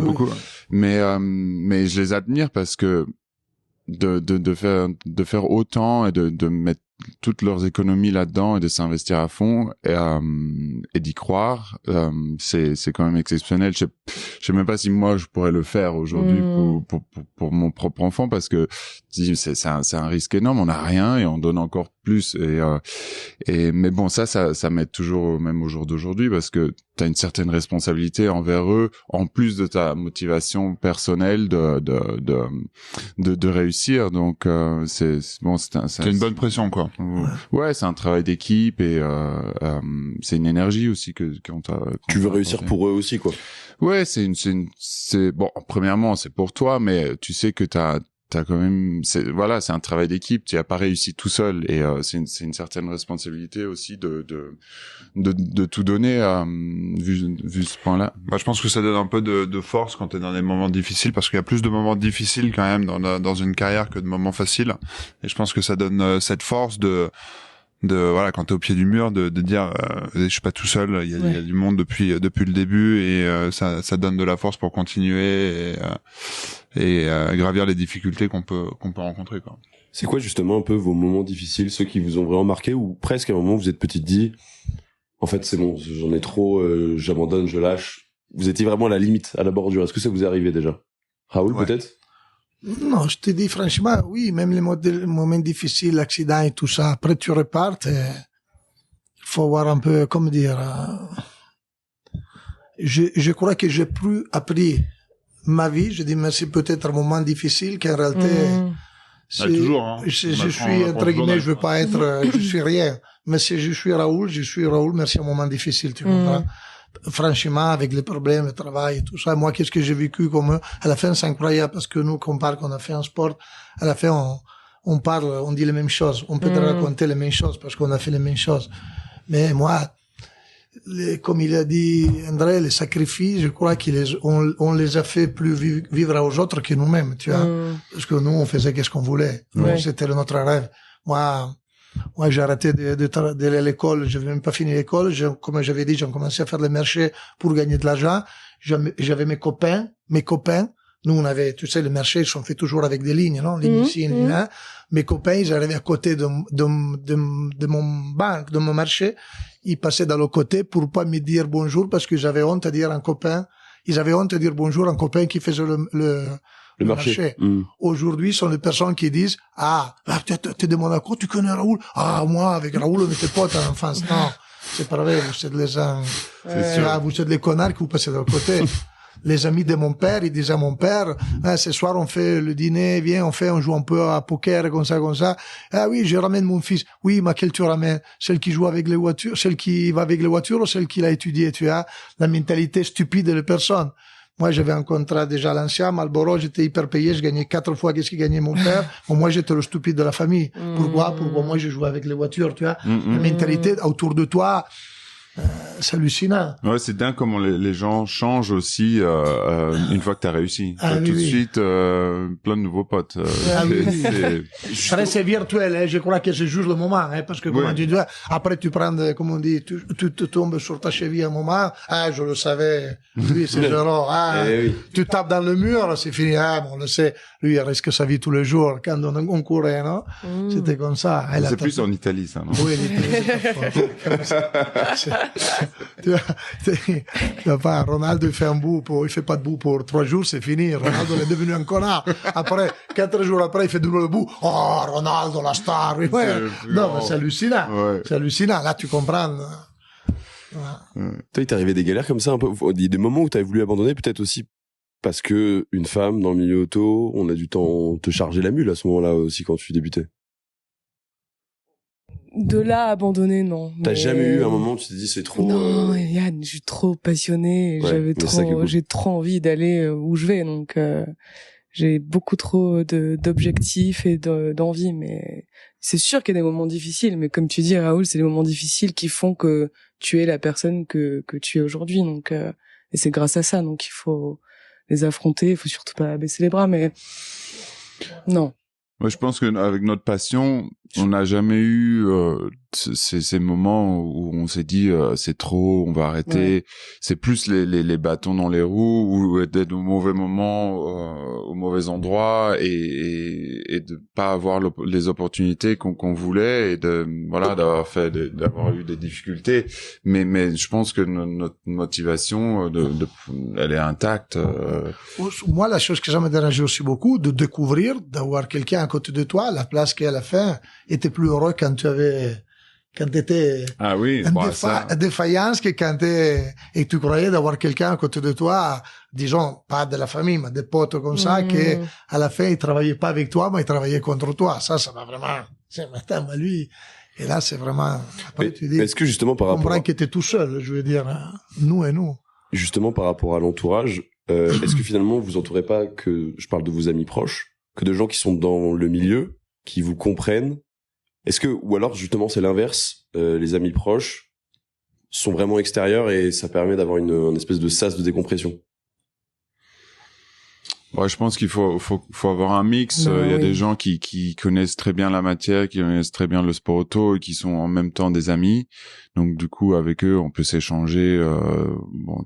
beaucoup. Mais je les admire parce que de faire autant et de mettre toutes leurs économies là-dedans et de s'investir à fond et d'y croire, c'est quand même exceptionnel. Je sais même pas si moi je pourrais le faire aujourd'hui pour mon propre enfant parce que c'est un risque énorme. On n'a rien et on donne encore plus mais bon ça m'aide toujours même au jour d'aujourd'hui parce que t'as une certaine responsabilité envers eux en plus de ta motivation personnelle de réussir. Donc c'est une bonne pression quoi. Ouais, c'est un travail d'équipe et c'est une énergie aussi qu'on t'a. Tu veux réussir pour eux aussi, quoi. Ouais, c'est bon. Premièrement, c'est pour toi, mais tu sais que t'as quand même, c'est un travail d'équipe. Tu n'as pas réussi tout seul et c'est une certaine responsabilité aussi de tout donner vu ce point-là. Bah, je pense que ça donne un peu de force quand t'es dans des moments difficiles parce qu'il y a plus de moments difficiles quand même dans une carrière que de moments faciles. Et je pense que ça donne cette force de voilà quand t'es au pied du mur de dire je suis pas tout seul, il y a du monde depuis le début et ça donne de la force pour continuer et gravir les difficultés qu'on peut rencontrer quoi. C'est quoi justement un peu vos moments difficiles, ceux qui vous ont vraiment marqué ou presque à un moment où vous êtes petit dit en fait c'est bon, j'en ai trop, j'abandonne, je lâche. Vous étiez vraiment à la limite, à la bordure. Est-ce que ça vous est arrivé déjà? Raoul peut-être? Non, je te dis franchement, oui, même les moments difficiles, l'accident et tout ça, après tu repartes, il faut voir un peu, comment dire, je crois que j'ai plus appris ma vie, je dis, mais c'est peut-être un moment difficile qu'en réalité, toujours, hein. Je suis, entre guillemets, je veux pas être, je suis rien. Mais si je suis Raoul, merci à un moment difficile, tu comprends? Franchement, avec les problèmes, le travail et tout ça, moi, qu'est-ce que j'ai vécu comme eux? À la fin, c'est incroyable parce que nous, qu'on parle qu'on a fait un sport, à la fin, on parle, on dit les mêmes choses. On peut te raconter les mêmes choses parce qu'on a fait les mêmes choses. Mais moi, comme il a dit André, les sacrifices, je crois on les a fait plus vivre aux autres que nous-mêmes, tu vois. Parce que nous, on faisait qu'est-ce qu'on voulait. Ouais. C'était notre rêve. Moi, j'ai arrêté d'aller à l'école. Je n'avais même pas fini l'école. Comme j'avais dit, j'ai commencé à faire les marchés pour gagner de l'argent. J'avais mes copains. Nous, on avait, tu sais, les marchés, ils sont faits toujours avec des lignes, non? Lignes ici, lignes là. Mes copains, ils arrivaient à côté de mon banque, de mon marché. Ils passaient de l'autre côté pour pas me dire bonjour parce que j'avais honte à dire un copain. Ils avaient honte de dire bonjour à un copain qui faisait le marché. Aujourd'hui, ce sont les personnes qui disent, t'es de Monaco, tu connais Raoul? Moi, avec Raoul, on était potes à l'enfance. Non. C'est pas vrai, vous êtes les gens, vous êtes les connards que vous passez de l'autre côté. Les amis de mon père, ils disaient à mon père, ce soir on fait le dîner, viens, on joue un peu à poker, comme ça. Ah oui, je ramène mon fils. Oui, mais quelle tu ramènes? Celle qui joue avec les voitures, celle qui va avec les voitures ou celle qui l'a étudié, tu vois? La mentalité stupide des personnes. Moi, j'avais un contrat déjà à l'ancien, Marlboro, j'étais hyper payé, je gagnais 4 fois qu'est-ce qu'il gagnait mon père. Moi, j'étais le stupide de la famille. Pourquoi moi, je jouais avec les voitures, tu vois? La mentalité autour de toi, c'est hallucinant. Ouais, c'est dingue comment les gens changent aussi une fois que t'as réussi. Tout de suite, plein de nouveaux potes. C'est virtuel, hein. Je crois que c'est juste le moment, hein, parce que comment tu dis, après tu prends, comme on dit, tu tombes sur ta cheville un moment, je le savais, lui c'est zéro, tu tapes dans le mur, c'est fini, on le sait, lui il risque sa vie tous les jours quand on courait, non? C'était comme ça. C'est plus en Italie, ça, non? Oui, tu vois pas, Ronaldo il fait un bout il fait pas de bout pour 3 jours, c'est fini. Ronaldo il est devenu un connard. Après, 4 jours après, il fait de nouveau le bout. Oh, Ronaldo, la star. Oui, non, mais c'est hallucinant. Ouais. C'est hallucinant. Là, tu comprends. Toi, il t'est arrivé des galères comme ça un peu, des moments où t'avais voulu abandonner, peut-être aussi parce que une femme dans le milieu auto, on a du temps te charger la mule à ce moment-là aussi quand tu débutais. De là à abandonner, non. T'as jamais eu un moment où tu t'es dit c'est trop... Non, Yann, je suis trop passionnée, j'ai trop envie d'aller où je vais, donc j'ai beaucoup trop d'objectifs et d'envie, mais c'est sûr qu'il y a des moments difficiles, mais comme tu dis, Raoul, c'est les moments difficiles qui font que tu es la personne que tu es aujourd'hui, donc et c'est grâce à ça, donc il faut les affronter, il faut surtout pas baisser les bras, mais non. Moi, je pense que avec notre passion, on n'a jamais eu ces moments où on s'est dit c'est trop, on va arrêter. Ouais. C'est plus les bâtons dans les roues ou d'être au mauvais moment, au mauvais endroit et de pas avoir les opportunités qu'on voulait et d'avoir eu des difficultés. Mais je pense que notre motivation elle est intacte. Moi, la chose que ça m'a dérangé aussi beaucoup, de découvrir, d'avoir quelqu'un à côté de toi, la place qu'à la fin était plus heureux quand t'étais en défaillance que et tu croyais d'avoir quelqu'un à côté de toi, disons, pas de la famille, mais des potes comme ça, que à la fin, ils travaillaient pas avec toi, mais ils travaillaient contre toi. Ça m'a vraiment, mais lui, et là, c'est vraiment, après, tu dis, est-ce que justement par rapport comprends que t'es tout seul, je veux dire, hein, nous. Justement, par rapport à l'entourage, est-ce que finalement, vous entourez pas je parle de vos amis proches, que de gens qui sont dans le milieu, qui vous comprennent? Ou alors justement c'est l'inverse, les amis proches sont vraiment extérieurs et ça permet d'avoir une espèce de sas de décompression? Ouais, je pense qu'il faut avoir un mix. Il y a des gens qui connaissent très bien la matière, qui connaissent très bien le sport auto et qui sont en même temps des amis. Donc du coup, avec eux, on peut s'échanger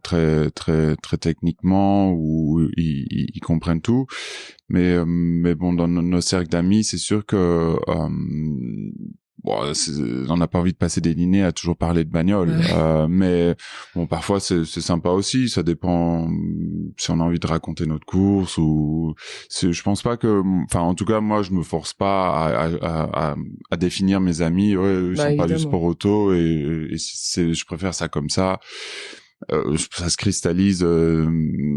très très très techniquement où ils comprennent tout. Mais bon, dans nos cercles d'amis, c'est sûr que on n'a pas envie de passer des dîners à toujours parler de bagnole, mais bon, parfois c'est sympa aussi. Ça dépend si on a envie de raconter notre course ou. Je pense pas que, en tout cas, moi, je me force pas à définir mes amis. Ouais, ils sont pas du sport auto et je préfère ça comme ça. ça se cristallise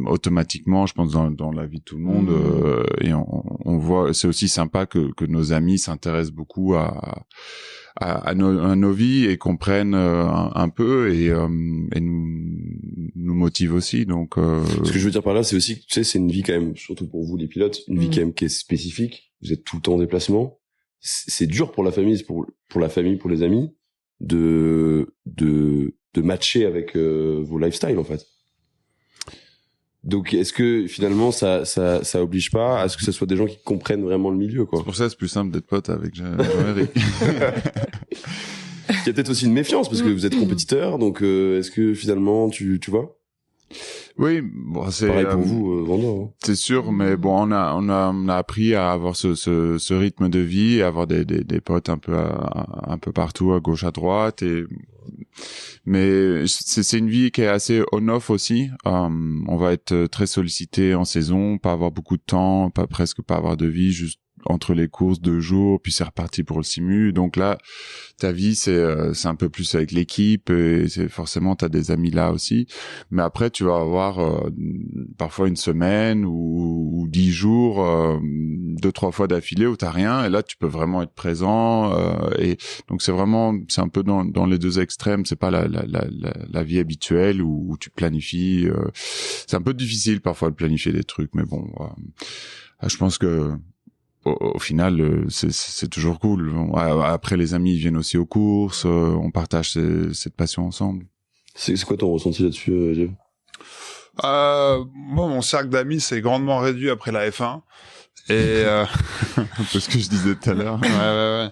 automatiquement, je pense, dans la vie de tout le monde. Et on voit, c'est aussi sympa que nos amis s'intéressent beaucoup à nos vies et comprennent un peu et nous motivent aussi. Donc, Ce que je veux dire par là, c'est aussi, tu sais, c'est une vie quand même, surtout pour vous les pilotes, une vie quand même qui est spécifique. Vous êtes tout le temps en déplacement. C'est dur pour la famille, pour la famille, pour les amis, de matcher avec vos lifestyles en fait. Donc est-ce que finalement ça oblige pas à ce que ce soit des gens qui comprennent vraiment le milieu quoi. C'est pour ça que c'est plus simple d'être pote avec Jean-Éric. Il y a peut-être aussi une méfiance parce que vous êtes compétiteur, donc est-ce que finalement tu vois? Oui, bon, c'est pareil pour vous, vendeur. Hein. C'est sûr, mais bon, on a appris à avoir ce rythme de vie, à avoir des potes un peu partout, à gauche, à droite, mais c'est une vie qui est assez on-off aussi. On va être très sollicité en saison, pas avoir beaucoup de temps, presque pas avoir de vie, juste entre les courses 2 jours, puis c'est reparti pour le simu. Donc là, ta vie c'est un peu plus avec l'équipe et c'est forcément t'as des amis là aussi. Mais après tu vas avoir parfois une semaine ou 10 jours, 2-3 fois d'affilée où t'as rien et là tu peux vraiment être présent. Et donc c'est un peu dans les deux extrêmes. C'est pas la vie habituelle où tu planifies. C'est un peu difficile parfois de planifier des trucs, mais bon, je pense que au final, c'est toujours cool. Après, les amis ils viennent aussi aux courses, on partage cette passion ensemble. C'est quoi ton ressenti là-dessus, Jeff? Mon cercle d'amis s'est grandement réduit après la F1. Et un peu ce que je disais tout à l'heure. Ouais.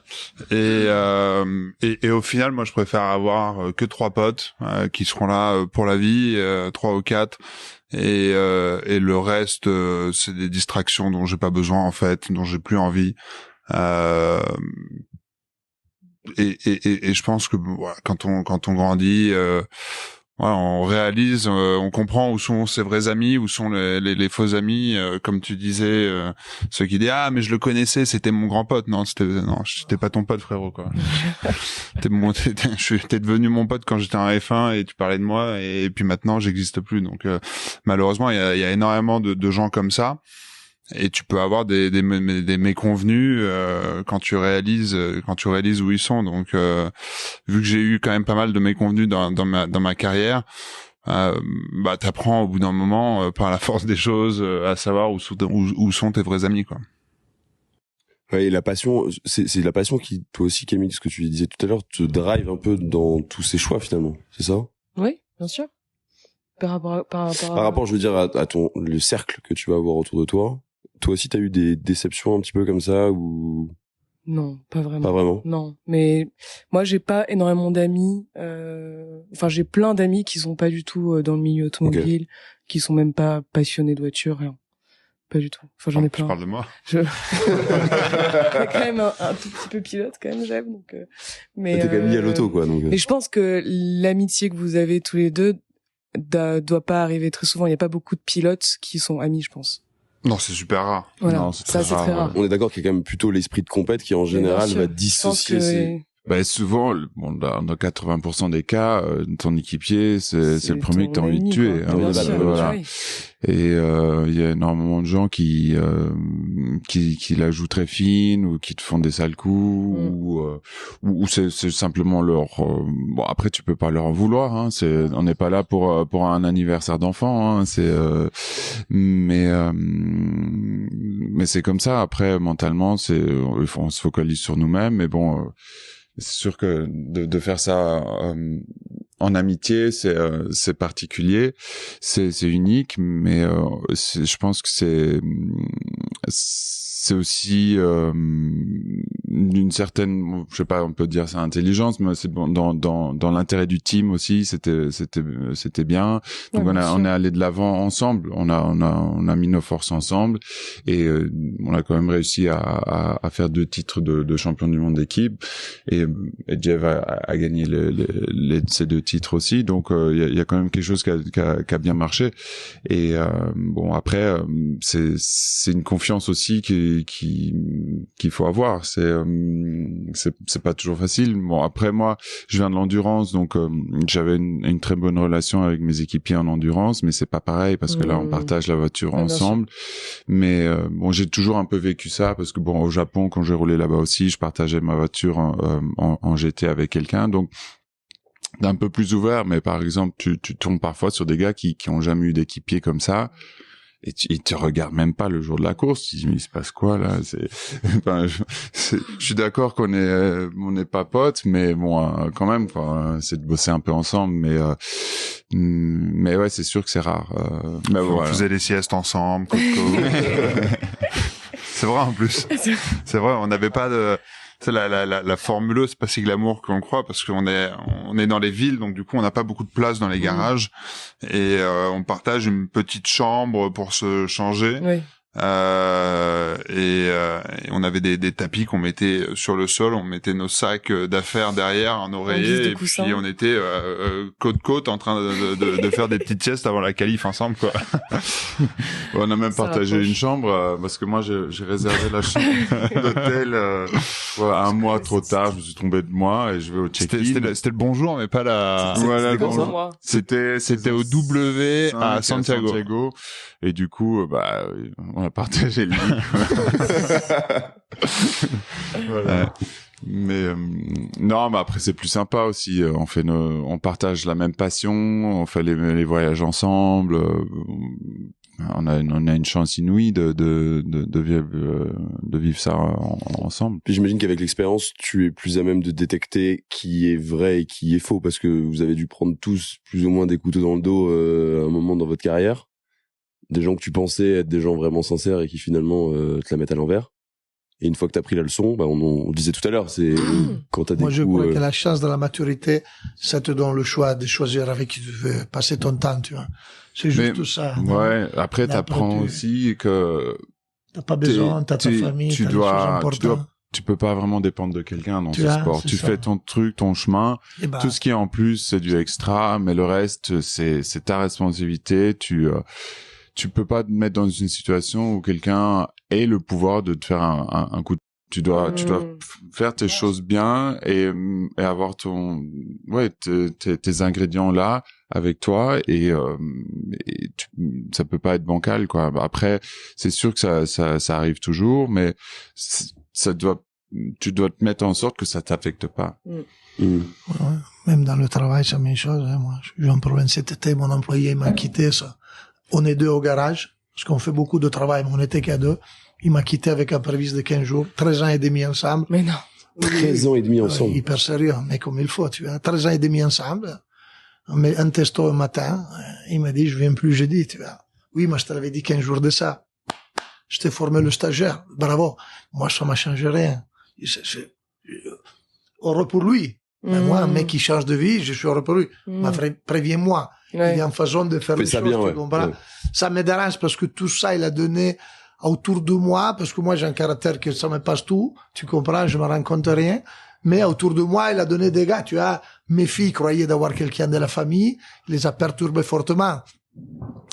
Et au final, moi, je préfère avoir que 3 potes qui seront là pour la vie, 3 ou 4. Et le reste, c'est des distractions dont j'ai pas besoin en fait, dont j'ai plus envie. Et je pense que voilà, quand on grandit. Voilà, on réalise, on comprend où sont ses vrais amis, où sont les faux amis, comme tu disais, ceux qui disent mais je le connaissais, c'était mon grand pote. Non, j'étais pas ton pote, frérot, quoi. T'es devenu mon pote quand j'étais en F1 et tu parlais de moi et puis maintenant j'existe plus. Donc malheureusement, il y a énormément de gens comme ça. Et tu peux avoir des méconvenus quand tu réalises où ils sont. Donc vu que j'ai eu quand même pas mal de méconvenus dans ma carrière, t'apprends au bout d'un moment par la force des choses à savoir où sont tes vrais amis, quoi. Ouais, et la passion, c'est la passion qui, toi aussi, Camille, ce que tu disais tout à l'heure, te drive un peu dans tous ces choix finalement, c'est ça? Oui, bien sûr. Par rapport, je veux dire, à le cercle que tu vas avoir autour de toi. Toi aussi, t'as eu des déceptions un petit peu comme ça ou? Non, pas vraiment. Pas vraiment. Non, mais moi j'ai pas énormément d'amis. Enfin, j'ai plein d'amis qui sont pas du tout dans le milieu automobile, qui sont même pas passionnés de voiture, rien. Pas du tout. Enfin, j'en ai plein. Tu parles de moi. J'ai quand même un tout petit peu pilote quand même, j'aime. Donc, mais t'es quand même lié à l'auto, quoi. Donc. Mais je pense que l'amitié que vous avez tous les deux doit pas arriver très souvent. Il y a pas beaucoup de pilotes qui sont amis, je pense. Non, c'est super rare. Voilà. Non, c'est très rare. On est d'accord qu'il y a quand même plutôt l'esprit de compète qui en général va dissocier. Souvent, dans 80% des cas, ton équipier, c'est le premier que t'as envie de tuer. Voilà. Et il y a énormément de gens qui la jouent très fine ou qui te font des sales coups ou c'est simplement leur. Bon, après tu peux pas leur en vouloir. Hein, on n'est pas là pour un anniversaire d'enfant. Hein, mais c'est comme ça. Après, mentalement, on se focalise sur nous-mêmes. Mais bon. C'est sûr que de faire ça en amitié, c'est particulier, c'est unique, mais je pense que c'est aussi d'une certaine, je sais pas, on peut dire ça intelligence, mais c'est bon, dans l'intérêt du team aussi, c'était bien. Donc on est allé de l'avant ensemble, on a mis nos forces ensemble et on a quand même réussi à faire 2 titres de champion du monde d'équipe et Jeff a gagné ces 2 titres aussi. Donc il y a quand même quelque chose qui a bien marché et bon après c'est une confiance aussi qu'il faut avoir. C'est c'est pas toujours facile. Bon, après moi, je viens de l'endurance, donc j'avais une très bonne relation avec mes équipiers en endurance, mais c'est pas pareil parce que là on partage la voiture ensemble. Mais bon, j'ai toujours un peu vécu ça parce que bon, au Japon, quand j'ai roulé là-bas aussi, je partageais ma voiture en GT avec quelqu'un, donc d'un peu plus ouvert. Mais par exemple, tu tombes parfois sur des gars qui ont jamais eu d'équipier comme ça. Et ils te regardent même pas le jour de la course. Ils disent, mais il se passe quoi, là? Enfin, je suis d'accord qu'on est pas potes, mais bon, quand même, quoi. C'est de bosser un peu ensemble, mais ouais, c'est sûr que c'est rare. Mais On voilà. faisait des siestes ensemble, coco. C'est vrai, en plus. C'est vrai, on n'avait pas de... Tu sais, la Formule E, c'est pas si glamour qu'on croit parce qu'on est dans les villes, donc du coup on n'a pas beaucoup de place dans les garages et on partage une petite chambre pour se changer. Oui. Et on avait des tapis qu'on mettait sur le sol, on mettait nos sacs d'affaires derrière, un oreiller, et puis on était côte en train de faire des petites siestes avant la qualif ensemble, quoi. On a même partagé une chambre parce que moi j'ai réservé la chambre d'hôtel un mois trop tard, je me suis trompé de mois et je vais au check-in. C'était le bonjour, mais pas la... Voilà, c'était comme ça. C'était au W à Santiago. Et du coup, on a partagé le lit. Voilà. Mais non, mais après c'est plus sympa aussi. On partage la même passion, on fait les voyages ensemble. On a une chance inouïe de vivre ça ensemble. Puis j'imagine qu'avec l'expérience, tu es plus à même de détecter qui est vrai et qui est faux, parce que vous avez dû prendre tous plus ou moins des couteaux dans le dos à un moment dans votre carrière. Des gens que tu pensais être des gens vraiment sincères et qui finalement te la mettent à l'envers. Et une fois que t'as pris la leçon, on disait tout à l'heure, c'est quand t'as des Moi, coups... je crois que la chance de la maturité, ça te donne le choix de choisir avec qui tu veux passer ton temps, tu vois. C'est juste ça. Ouais, après t'apprends aussi que... T'as pas besoin, t'as ta famille, t'as des choses importantes. Tu peux pas vraiment dépendre de quelqu'un dans ce sport. Tu fais ton truc, ton chemin. Tout ce qui est en plus, c'est du extra, mais le reste, c'est ta responsabilité. Tu peux pas te mettre dans une situation où quelqu'un ait le pouvoir de te faire un coup. Tu dois faire tes choses bien et avoir tes ingrédients là avec toi et ça peut pas être bancal, quoi. Après, c'est sûr que ça arrive toujours, mais tu dois te mettre en sorte que ça t'affecte pas. Ouais, même dans le travail, c'est la même chose. Hein. Moi, j'ai eu un problème cet été, mon employé m'a quitté. Ça. On est deux au garage, parce qu'on fait beaucoup de travail, mais on était qu'à deux. Il m'a quitté avec un prévis de 15 jours, 13 ans et demi ensemble. Mais non. 13 ans et demi ensemble. Hyper sérieux, mais comme il faut, tu vois. 13 ans et demi ensemble. On met un testo un matin. Il m'a dit, je viens plus jeudi, tu vois. Oui, moi, je te l'avais dit 15 jours de ça. Je t'ai formé le stagiaire. Bravo. Moi, ça m'a changé rien. Heureux pour lui. Mais moi, un mec qui change de vie, je suis heureux pour lui. Préviens-moi. Ouais. Il y a une façon de faire les choses. Bien, ouais. Ça me dérange parce que tout ça, il a donné autour de moi, parce que moi, j'ai un caractère que ça me passe tout. Tu comprends? Je me rends compte de rien. Mais autour de moi, il a donné des gars. Tu vois, mes filles croyaient d'avoir quelqu'un de la famille. Il les a perturbés fortement.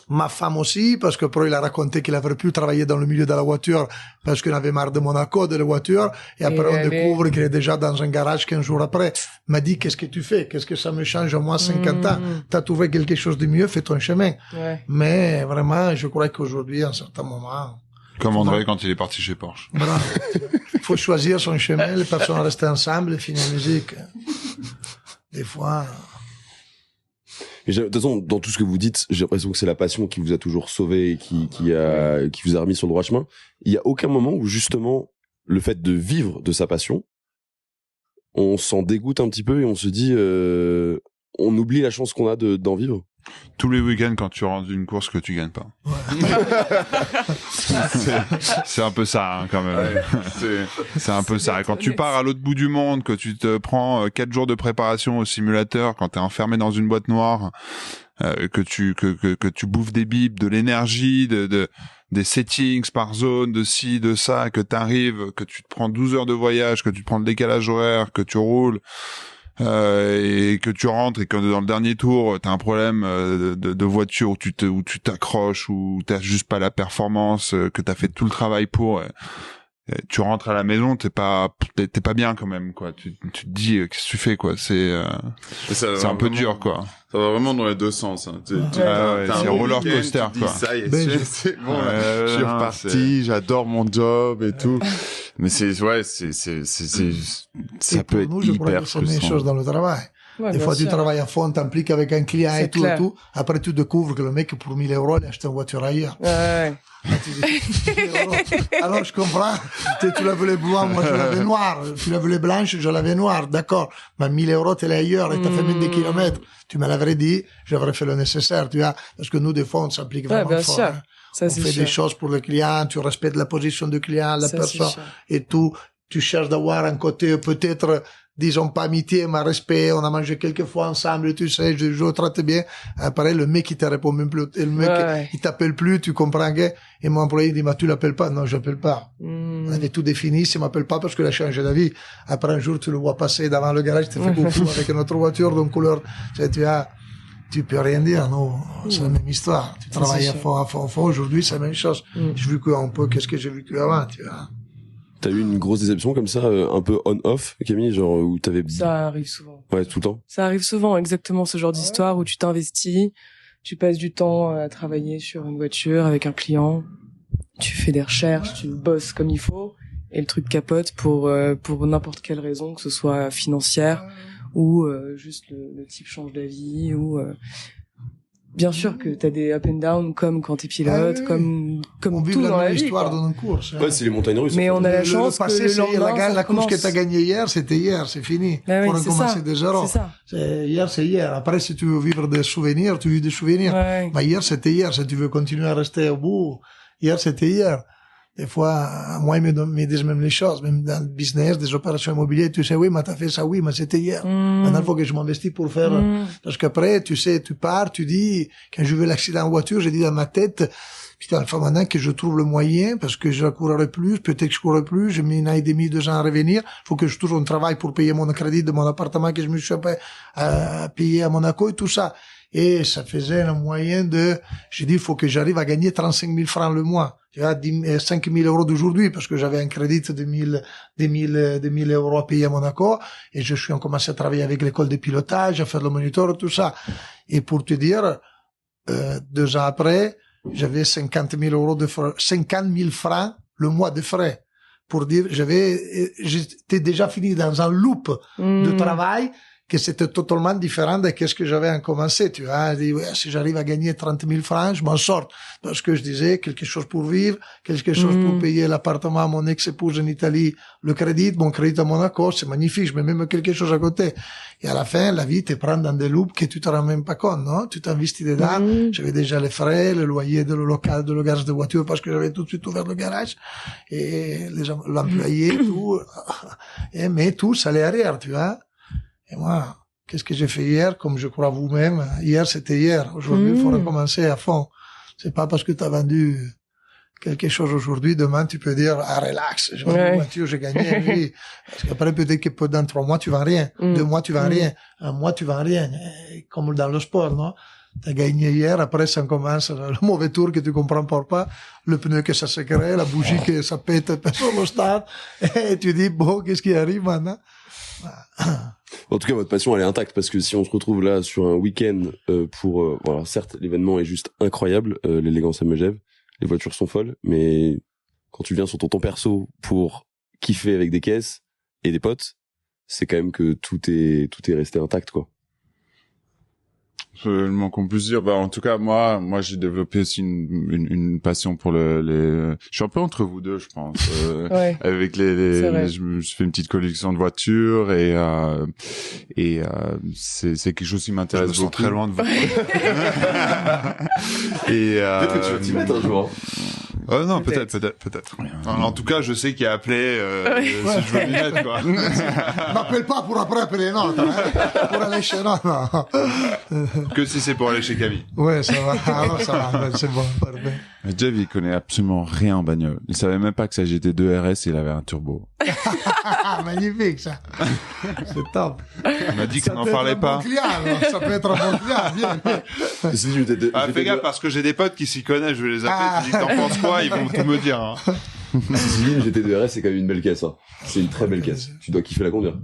Ma femme aussi, parce que après il a raconté qu'il avait plus travaillé dans le milieu de la voiture parce qu'il avait marre de Monaco, de la voiture. Et après, on découvre qu'il est déjà dans un garage 15 jours après. Il m'a dit, qu'est-ce que tu fais? Qu'est-ce que ça me change? Moi, 50 ans. T'as trouvé quelque chose de mieux, fais ton chemin. Ouais. Mais vraiment, je crois qu'aujourd'hui, à un certain moment... Comme André quand il est parti chez Porsche. Voilà. Faut choisir son chemin, les personnes restent ensemble, finir la musique. Des fois... Et de toute façon, dans tout ce que vous dites, j'ai l'impression que c'est la passion qui vous a toujours sauvé et qui vous a remis sur le droit chemin. Il y a aucun moment où justement le fait de vivre de sa passion, on s'en dégoûte un petit peu et on se dit, on oublie la chance qu'on a d'en vivre. Tous les week-ends quand tu rentres d'une course que tu gagnes pas. Ouais. c'est un peu ça, hein, quand même. Ouais, c'est un peu ça. Et quand tu pars à l'autre bout du monde, que tu te prends 4 jours de préparation au simulateur, quand t'es enfermé dans une boîte noire, que tu bouffes des bips, de l'énergie, des settings par zone, de ci, de ça, que t'arrives, que tu te prends 12 heures de voyage, que tu te prends le décalage horaire, que tu roules, et que tu rentres et que dans le dernier tour t'as un problème de voiture où tu t'accroches, ou t'as juste pas la performance que t'as fait tout le travail pour, tu rentres à la maison, t'es pas bien quand même, quoi. Tu te dis, qu'est-ce que tu fais, quoi. C'est un peu dur, quoi. Ça va vraiment dans les deux sens, hein. C'est roller coaster, quoi. Ça y est, c'est bon, là. Je suis reparti, j'adore mon job et tout. Mais ça peut être hyper frustrant. C'est la même chose dans le travail. Ouais, des fois, sûr. tu travailles à fond, t'impliques avec un client C'est et tout clair. et tout. Après, tu découvres que le mec, pour 1000 euros, il a acheté une voiture ailleurs. Ouais. Là, tu dis, 1000 euros. Alors, je comprends. Tu la voulais blanc, moi, je l'avais noire. Tu la voulais blanche, je l'avais noire. D'accord. Mais 1000 euros, t'es là ailleurs et t'as fait 1000 kilomètres. Tu me l'aurais dit, j'aurais fait le nécessaire, tu vois. Parce que nous, des fois, on s'implique vraiment bien fort. sûr. Hein. Ça, On c'est fait sûr. des choses pour le client, tu respectes la position du client, la Ça, personne c'est sûr. et tout. Tu cherches d'avoir un côté peut-être, disons pas amitié, mais respect. On a mangé quelques fois ensemble, tu sais, je traite bien. Après, le mec, il te répond même plus. Et le mec, Ouais. il t'appelle plus, tu comprends que, et mon employé, il dit, mais tu l'appelles pas? Non, j'appelle pas. On avait tout défini, s'il m'appelle pas parce qu'il a changé d'avis. Après, un jour, tu le vois passer devant le garage, tu te fais coucou avec une autre voiture d'une couleur, tu peux rien dire, non. C'est la même histoire. Tu travailles à fond. Aujourd'hui, c'est la même chose. J'ai vécu un peu qu'est-ce que j'ai vécu avant, tu vois. T'as eu une grosse déception comme ça, un peu on-off, Camille, genre où t'avais... Ça arrive souvent. Ouais, tout le temps. Ça arrive souvent, exactement ce genre d'histoire où tu t'investis, tu passes du temps à travailler sur une voiture avec un client, tu fais des recherches, tu bosses comme il faut, et le truc capote pour n'importe quelle raison, que ce soit financière ou juste le type change d'avis ou bien sûr que t'as des up and down comme quand t'es pilote, Ah oui. comme On vit tout la dans la même vie. histoire quoi. dans une course. Ouais, c'est les montagnes russes. Mais en on fait. a la chance le passé, que le c'est lendemain, la course que recommence. t'as gagnée hier, c'était hier, c'est fini. Ah oui, Faut c'est recommencer ça. de zéro. C'est ça. Hier, c'est hier. Après, si tu veux vivre des souvenirs, tu vis des souvenirs. Ouais. Mais hier, c'était hier. Si tu veux continuer à rester au bout, hier, c'était hier. Des fois, moi, ils me disent même les choses, même dans le business, des opérations immobilières, tu sais, oui, mais t'as fait ça, oui, mais c'était hier. Maintenant, il faut que je m'investis pour faire, parce qu'après, tu sais, tu pars, tu dis, quand je veux l'accident en voiture, j'ai dit dans ma tête, putain, il faut maintenant que je trouve le moyen, parce que je courrai plus, peut-être que je courrai plus, j'ai mis 1 an et demi, 2 ans à revenir, il faut que je trouve un travail pour payer mon crédit de mon appartement que je me suis payé à Monaco et tout ça. Et ça faisait un moyen j'ai dit, il faut que j'arrive à gagner 35 000 francs le mois. Tu vois, 5 000 euros d'aujourd'hui, parce que j'avais un crédit de 1000 euros à payer à Monaco, et je suis commencé à travailler avec l'école de pilotage, à faire le moniteur, tout ça. Et pour te dire, 2 ans après, j'avais 50 000 euros 50 000 francs le mois de frais. Pour dire, j'étais déjà fini dans un loop de travail, que c'était totalement différent de ce que j'avais commencé, tu vois. Je dis, ouais, si j'arrive à gagner 30 000 francs, je m'en sors. Parce que je disais, quelque chose pour vivre, quelque chose pour payer l'appartement à mon ex-épouse en Italie, le crédit, mon crédit à Monaco, c'est magnifique, je mets même quelque chose à côté. Et à la fin, la vie te prend dans des loops que tu te rends même pas compte, non? Tu t'investis dedans. J'avais déjà les frais, le loyer de le local, de le garage de voiture, parce que j'avais tout de suite ouvert le garage. Et l'employé, tout. Mais tout, ça allait arrière, tu vois. Et moi, qu'est-ce que j'ai fait hier, comme je crois vous-même? Hier, c'était hier. Aujourd'hui, il faut recommencer à fond. C'est pas parce que tu as vendu quelque chose aujourd'hui, demain, tu peux dire, ah, relax, j'ai vendu une voiture, j'ai gagné, oui. Parce qu'après, peut-être que dans 3 mois, tu vends rien. 2 mois, tu vends rien. 1 mois, tu vends rien. Et comme dans le sport, non? T'as gagné hier, après, ça commence le mauvais tour que tu comprends pas, le pneu que ça se crée, la bougie que ça pète sur le stade. Et tu dis, bon, qu'est-ce qui arrive maintenant? En tout cas, votre passion, elle est intacte, parce que si on se retrouve là sur un week-end pour... voilà, certes, l'événement est juste incroyable, l'élégance à Megève, les voitures sont folles, mais quand tu viens sur ton temps perso pour kiffer avec des caisses et des potes, c'est quand même que tout est resté intact, quoi. Le moins qu'on puisse dire. Bah, en tout cas, moi, j'ai développé aussi une passion pour je suis un peu entre vous deux, je pense. Avec je me suis fait une petite collection de voitures et c'est quelque chose qui m'intéresse beaucoup. Très loin de vous. Et peut-être que tu vas t'y mettre un jour. Non, peut-être. En tout cas, je sais qui a appelé, si je veux m'y mettre, quoi. M'appelle pas pour après appeler les notes, hein. Pour aller chez non. Que si c'est pour aller chez Camille. Ouais, ça va. Alors, ça va. C'est bon, parfait. Mais Jeff, il connaît absolument rien en bagnole. Il savait même pas que sa GT2 RS, il avait un turbo. Magnifique, ça. C'est top. On a dit qu'on n'en parlait pas. Bon client, ça peut être un bon client, bien. Fais gaffe, parce que j'ai des potes qui s'y connaissent, je vais les appeler, tu dis, t'en penses quoi? Ils vont tout me dire, hein. Ceci dit, une GT2 RS, c'est quand même une belle caisse, hein. C'est une très belle caisse. Tu dois kiffer la conduire.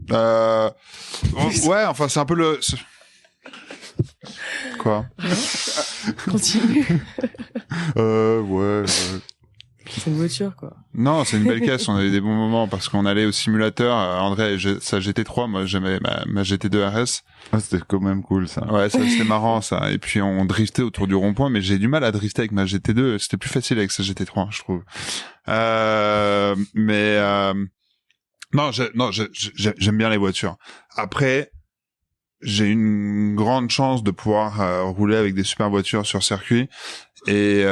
Ouais, enfin, c'est un peu Quoi? Continue. Ouais. C'est une voiture, quoi. Non, c'est une belle caisse. On a eu des bons moments parce qu'on allait au simulateur. André, sa GT3, moi j'aimais ma GT2 RS. Ah, c'était quand même cool, ça. Ouais, ça c'était marrant, ça. Et puis on driftait autour du rond-point, mais j'ai du mal à drifter avec ma GT2. C'était plus facile avec sa GT3, je trouve. Non, j'aime bien les voitures. Après, j'ai une grande chance de pouvoir rouler avec des super voitures sur circuit et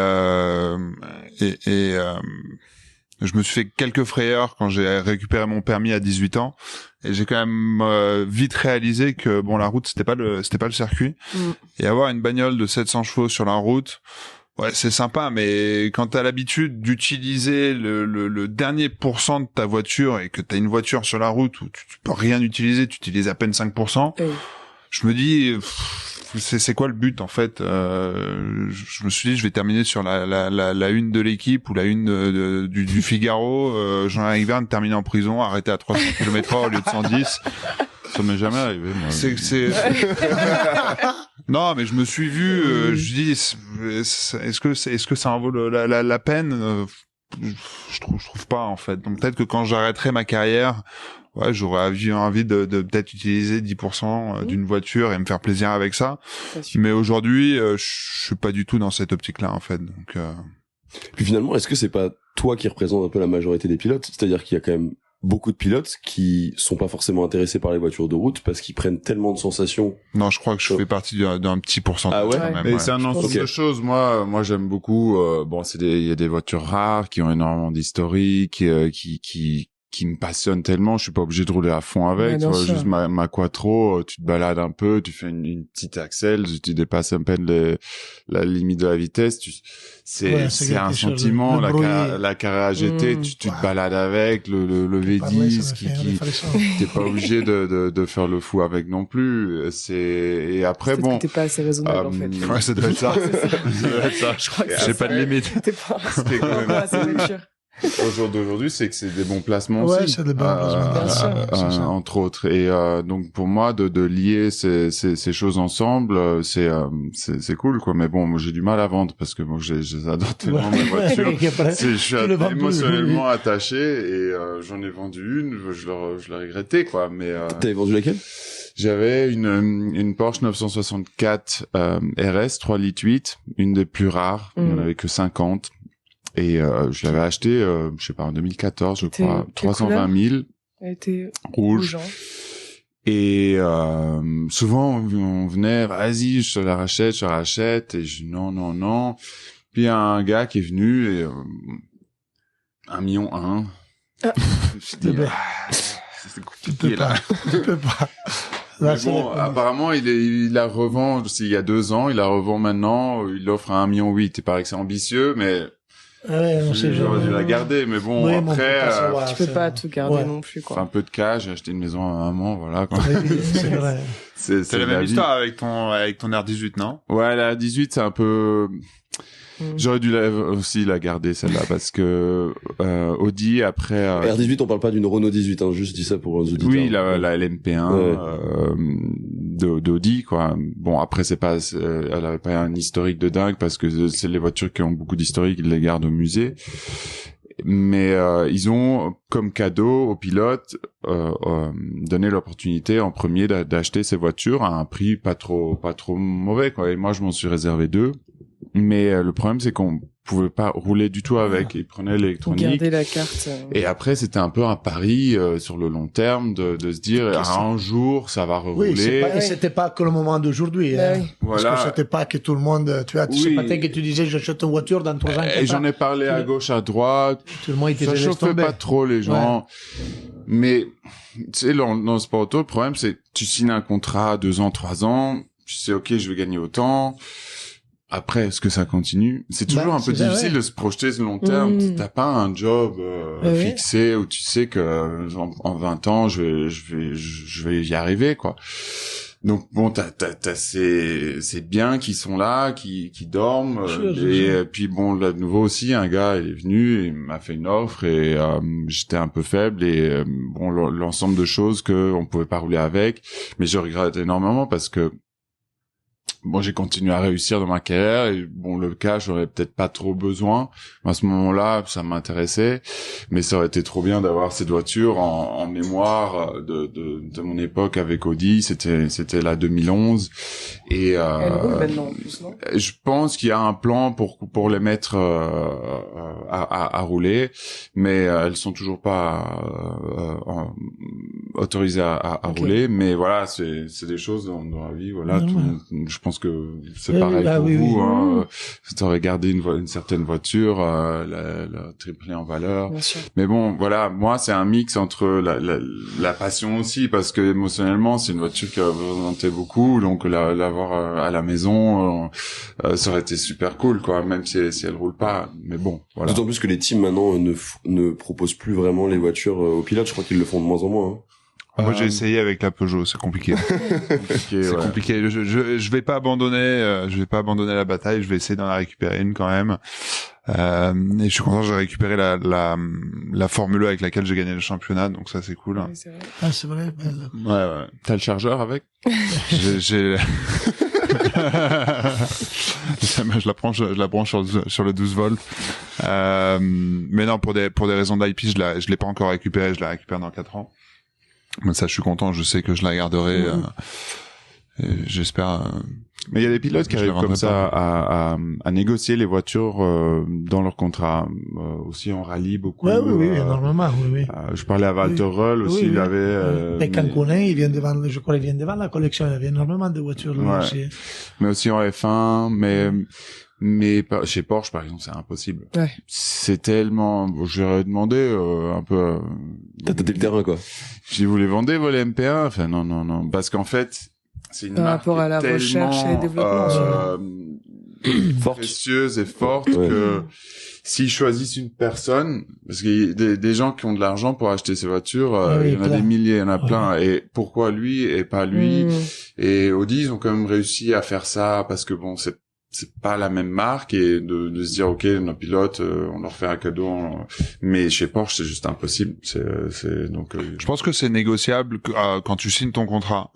je me suis fait quelques frayeurs quand j'ai récupéré mon permis à 18 ans et j'ai quand même vite réalisé que bon, la route c'était pas le circuit et avoir une bagnole de 700 chevaux sur la route, ouais, c'est sympa, mais quand t'as l'habitude d'utiliser le dernier pourcent de ta voiture et que t'as une voiture sur la route où tu peux rien utiliser, tu utilises à peine 5%, je me dis, c'est quoi le but, en fait? Je me suis dit, je vais terminer sur la une de l'équipe ou la une du Figaro, Jean-Éric Verne terminé en prison, arrêté à 300 km/h au lieu de 110. Ça m'est jamais arrivé, moi. Non, mais je me suis vu, je dis, est-ce que ça en vaut la peine? Je trouve pas, en fait. Donc peut-être que quand j'arrêterai ma carrière, ouais, j'aurais envie de peut-être utiliser 10% d'une voiture et me faire plaisir avec ça. Mais aujourd'hui, je suis pas du tout dans cette optique-là, en fait. Donc, Puis finalement, est-ce que c'est pas toi qui représente un peu la majorité des pilotes? C'est-à-dire qu'il y a quand même beaucoup de pilotes qui sont pas forcément intéressés par les voitures de route parce qu'ils prennent tellement de sensations. Non, je crois que je fais partie d'un petit pourcentage. Ah ouais? Quand même, Mais ouais. c'est un ensemble de choses. Moi, j'aime beaucoup. Bon, il y a des voitures rares qui ont énormément d'historique, qui me passionnent tellement. Je suis pas obligé de rouler à fond avec. Ouais, Tu vois, sûr. juste ma quattro, tu te balades un peu, tu fais une petite axelle, tu dépasses à peine la limite de la vitesse. C'est un quelque chose, sentiment. le bruit. La Carrera GT, tu te balades avec le V10 t'es pas obligé de faire le fou avec non plus. Et après, Peut-être bon. que t'es pas assez raisonnable, en fait. Ouais, ça doit être ça. Ça doit être ça. Je crois que J'ai pas de limite. t'es pas C'était quand même assez mature. Au jour d'aujourd'hui, c'est que c'est des bons placements Ouais, aussi. c'est des bons placements. Bien sûr. C'est ça. Entre autres. Et donc pour moi, de lier ces choses ensemble, c'est cool, quoi. Mais bon, moi j'ai du mal à vendre parce que moi j'adore tellement mes voitures. Je suis Tu le vends plus. émotionnellement attaché et j'en ai vendu une. Je l'ai regretté, quoi. Mais T'avais vendu laquelle? j'avais une Porsche 964 RS 3 litres 8, une des plus rares. Il n'y en avait que 50. Et je l'avais acheté, je sais pas, en 2014, je crois, 320 000, Elle était rouge. hein. Et souvent on venait, vas-y, je te la rachète, et je non. Puis il y a un gars qui est venu et 1,1 million. Je dis, c'est compliqué là. Tu peux pas. Mais Là, c'est bon, les- apparemment, il la revend, il y a 2 ans, il la revend maintenant, il l'offre à 1,8 million. Il paraît que c'est ambitieux, mais Ouais, on sait j'aurais dû jamais. la garder. Mais bon, Oui, mais on après, peut pas savoir, Tu peux c'est- pas tout garder Ouais. non plus, c'est un quoi. peu de cash, j'ai acheté une maison à maman, voilà, quoi. Oui, c'est vrai. C'est la même vie. histoire avec ton R18, non? Ouais, la 18, c'est un peu... J'aurais dû aussi la garder, celle-là, parce que Audi, après... R18, on parle pas d'une Renault 18, hein, juste dis ça pour les auditeurs. oui, la LMP1 d'Audi, quoi. Bon, après, elle avait pas un historique de dingue, parce que c'est les voitures qui ont beaucoup d'historique, ils les gardent au musée. Mais ils ont, comme cadeau aux pilotes, donné l'opportunité en premier d'acheter ces voitures à un prix pas trop mauvais, quoi. Et moi, je m'en suis réservé 2. Mais le problème, c'est qu'on pouvait pas rouler du tout avec. Ils prenaient Pour l'électronique. garder la carte. Et après, c'était un peu un pari sur le long terme de se dire, un jour, ça va Oui, rerouler. et c'était pas que le moment d'aujourd'hui. Bah Hein. oui. Voilà. Parce que c'était pas que tout le monde, tu vois, tu sais Oui. pas que tu disais, j'achète une voiture dans 3 ans. Et j'en ai parlé à gauche, à droite. Tout le monde était Ça déjà chauffait tombé. pas trop les gens. Mais, tu sais, dans le sport auto, le problème, c'est que tu signes un contrat 2 ans, 3 ans. Tu sais, ok, je vais gagner autant. Après, est-ce que ça continue? C'est toujours Bah, un peu c'est ça, difficile ouais. de se projeter sur le long terme. T'as pas un job Ouais. fixé où tu sais que en 20 ans, je vais y arriver, quoi. Donc bon, t'as ces biens qui sont là, qui dorment, et puis bon, là de nouveau aussi, un gars il est venu, il m'a fait une offre et j'étais un peu faible et bon l'ensemble de choses que on pouvait pas rouler avec, mais je regrette énormément parce que bon, j'ai continué à réussir dans ma carrière et bon, le cash, j'aurais peut-être pas trop besoin. À ce moment-là, ça m'intéressait, mais ça aurait été trop bien d'avoir cette voiture en mémoire de mon époque avec Audi. C'était la 2011 et Elle roule maintenant en plus, non? je pense qu'il y a un plan pour les mettre à rouler, mais elles sont toujours pas autorisées à rouler. Mais voilà, c'est des choses dans la vie. Voilà, je pense que c'est pareil pour vous. Hein. Tu aurais gardé une certaine voiture, la tripler en valeur. Bien sûr. Mais bon, voilà, moi c'est un mix entre la passion aussi, parce que émotionnellement c'est une voiture qui représentait beaucoup, donc l'avoir à la maison, ça aurait été super cool, quoi, même si elle roule pas. Mais bon, voilà. D'autant plus que les teams maintenant ne proposent plus vraiment les voitures aux pilotes. Je crois qu'ils le font de moins en moins. Hein. Moi, j'ai essayé avec la Peugeot, c'est compliqué. C'est compliqué. Je vais pas abandonner, la bataille. Je vais essayer d'en récupérer une quand même. Et je suis content, j'ai récupéré la Formule 1 avec laquelle j'ai gagné le championnat, donc ça c'est cool. Oui, c'est vrai. Ah, c'est vrai. Ouais. T'as le chargeur avec? j'ai je la branche sur le 12 volts. Mais non, pour des raisons d'IP, je l'ai pas encore récupéré, je la récupère dans 4 ans. Mais ça, je suis content, je sais que je la garderai, et j'espère, mais il y a des pilotes qui arrivent comme ça à négocier les voitures dans leur contrat, aussi en rallye beaucoup. Oui, énormément, oui. Je parlais à Walter Röll aussi, il avait... Et Cancunin, il vient devant, je crois, il vient devant la collection, il y avait énormément de voitures lui aussi. Mais aussi en F1, mais chez Porsche, par exemple, c'est impossible. Ouais. C'est tellement... J'aurais demandé un peu... T'as tâté le terrain, quoi. Si vous les vendez, vos MP1, enfin non. Parce qu'en fait, c'est une Par marque rapport à la recherche et le développement, forte, précieuse et forte, que s'ils choisissent une personne, parce qu'il y a des gens qui ont de l'argent pour acheter ces voitures, il y en a des milliers, il y en a plein, et pourquoi lui et pas lui? Et Audi, ils ont quand même réussi à faire ça, parce que bon, c'est pas la même marque, et de se dire ok, nos pilotes, on leur fait un cadeau, mais chez Porsche c'est juste impossible. C'est donc je pense que c'est négociable quand tu signes ton contrat,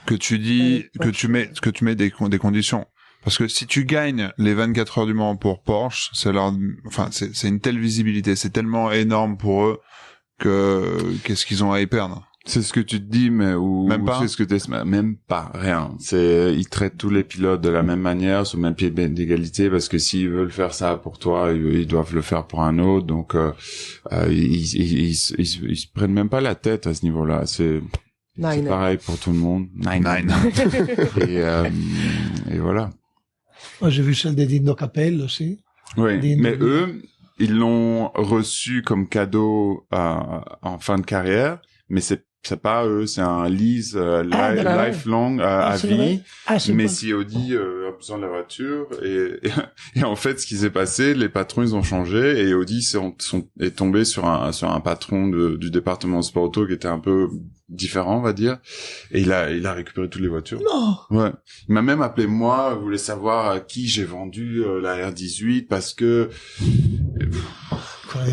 que tu dis que tu mets des conditions. Parce que si tu gagnes les 24 heures du Mans pour Porsche, c'est une telle visibilité, c'est tellement énorme pour eux que qu'est-ce qu'ils ont à y perdre? C'est ce que tu te dis, mais même pas. C'est ce que même pas, rien. Ils traitent tous les pilotes de la même manière, sur le même pied d'égalité, parce que s'ils veulent faire ça pour toi, ils doivent le faire pour un autre. Donc, ils se prennent même pas la tête à ce niveau-là. C'est pareil pour tout le monde. Nine. Et voilà. Moi, j'ai vu celle de Dino Capello aussi. Oui, mais eux, ils l'ont reçu comme cadeau en fin de carrière, mais c'est pas eux, c'est un lease lifelong à vie. Mais si Audi a besoin de la voiture, et en fait, ce qui s'est passé, les patrons ils ont changé, et Audi est tombé sur un patron du département sport auto qui était un peu différent, on va dire, et il a récupéré toutes les voitures. Non. Ouais. Il m'a même appelé moi, voulait savoir à qui j'ai vendu la R18, parce que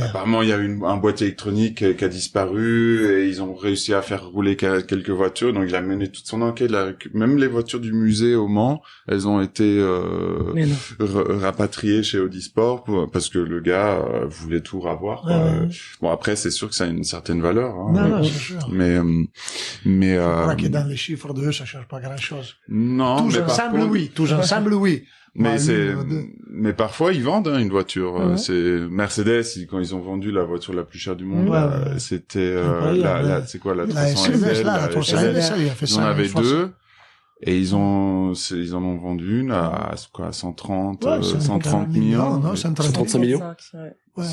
apparemment il y a eu un boîtier électronique qui a disparu, et ils ont réussi à faire rouler quelques voitures, donc il a mené toute son enquête, même les voitures du musée au Mans, elles ont été rapatriées chez Audi Sport parce que le gars voulait tout revoir, quoi. Bon, après c'est sûr que ça a une certaine valeur, hein, non, c'est sûr. mais je crois que dans les chiffres de eux ça change pas grand chose. Non, tous ensemble oui. Mais parfois ils vendent une voiture. C'est Mercedes, quand ils ont vendu la voiture la plus chère du monde, c'était c'est quoi, la 300 SL, la SL, ils en avaient deux. Et ils en ont vendu une à 130 millions. Non, 135 millions. Ouais.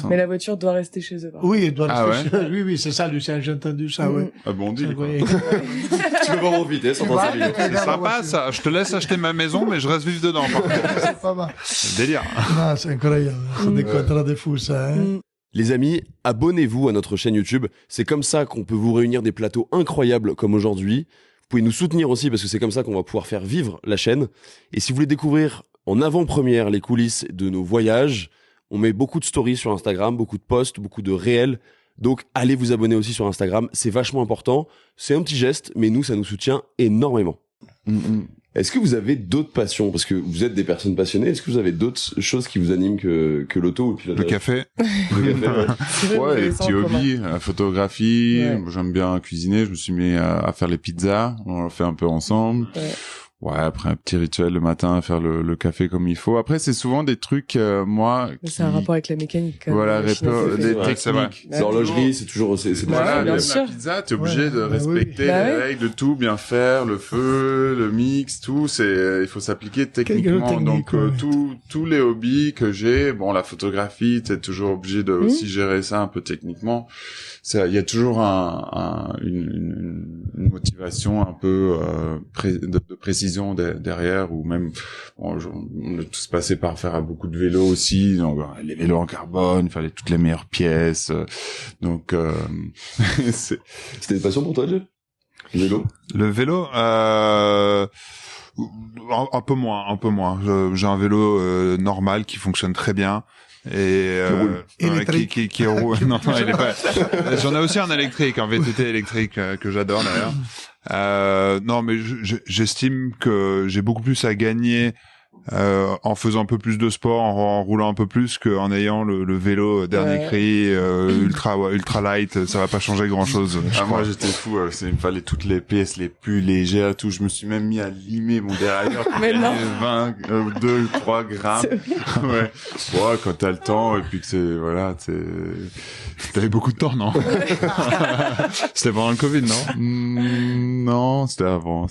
Mais la voiture doit rester chez eux. Oui, elle doit rester chez eux. Oui, c'est ça, Lucien, j'ai entendu ça, oui. Ah bon, dit. Tu peux pas en vitesse, 135 millions. C'est sympa, ça. Je te laisse acheter ma maison, mais je reste vivre dedans, par contre. C'est pas mal. C'est le délire. Non, c'est incroyable. C'est des contrats de fou, ça, hein. Les amis, abonnez-vous à notre chaîne YouTube. C'est comme ça qu'on peut vous réunir des plateaux incroyables comme aujourd'hui. Vous pouvez nous soutenir aussi parce que c'est comme ça qu'on va pouvoir faire vivre la chaîne. Et si vous voulez découvrir en avant-première les coulisses de nos voyages, on met beaucoup de stories sur Instagram, beaucoup de posts, beaucoup de réels. Donc, allez vous abonner aussi sur Instagram. C'est vachement important. C'est un petit geste, mais nous, ça nous soutient énormément. Est-ce que vous avez d'autres passions? Parce que vous êtes des personnes passionnées. Est-ce que vous avez d'autres choses qui vous animent que l'auto ou Le café. Le café, ouais. C'est vrai, Ouais, vous les avez ça en petits commun. hobbies, la photographie. Ouais. J'aime bien cuisiner. Je me suis mis à faire les pizzas. On le fait un peu ensemble. Ouais. Ouais, après un petit rituel le matin, faire le café comme il faut. Après, c'est souvent des trucs, moi, C'est un rapport avec la mécanique. quand même, voilà, la machine à café. des Ouais, c'est vrai. techniques. Bah, L'horlogerie, c'est toujours, c'est Voilà, bien même sûr. la pizza, t'es obligé Ouais, de bah oui. respecter Bah les ouais. règles de tout, bien faire, le feu, le mix, tout, il faut s'appliquer techniquement. technique, Donc, ouais. tous les hobbies que j'ai, bon, la photographie, t'es toujours obligé de aussi gérer ça un peu techniquement. Il y a toujours une motivation un peu de précision derrière, ou même bon, on est tous passés par faire beaucoup de vélos aussi, donc les vélos en carbone, il fallait toutes les meilleures pièces, donc C'était une passion pour toi, Jeff? Le vélo? Le vélo, un peu moins. J'ai un vélo normal qui fonctionne très bien. Et roule. Électrique. qui roule. Non, il est pas. J'en ai aussi un électrique, un VTT électrique que j'adore d'ailleurs. Non, mais j'estime que j'ai beaucoup plus à gagner en faisant un peu plus de sport, en roulant un peu plus, qu'en ayant le vélo dernier Ouais. cri, ultra light. Ça va pas changer grand chose. moi j'étais fou, il me fallait toutes les pièces les plus légères, tout. Je me suis même mis à limer mon dérailleur pour Mais gagner non. 2-3 grammes. Ouais. Ouais, quand t'as le temps et puis que T'avais beaucoup de temps, non? C'était pendant le Covid, non? Non, c'était avant,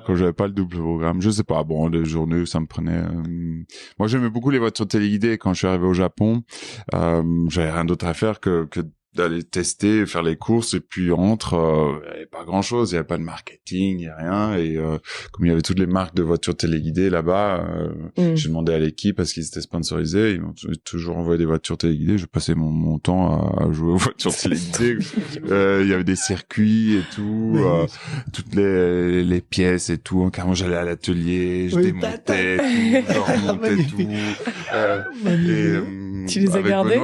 quand j'avais pas le double programme. Je sais pas, bon, les journées, ça me prenait... Moi, j'aimais beaucoup les voitures téléguidées quand je suis arrivé au Japon. J'avais rien d'autre à faire que d'aller tester, faire les courses, et puis il y avait pas grand chose, il y avait pas de marketing, il y a rien, et comme il y avait toutes les marques de voitures téléguidées là-bas, j'ai demandé à l'équipe parce qu'ils étaient sponsorisés, ils m'ont toujours envoyé des voitures téléguidées, je passais mon temps à jouer aux voitures téléguidées. Il y avait des circuits et tout, toutes les pièces et tout. Carrément, j'allais à l'atelier, je démontais tout, je remontais tout. Tu les as avec gardés?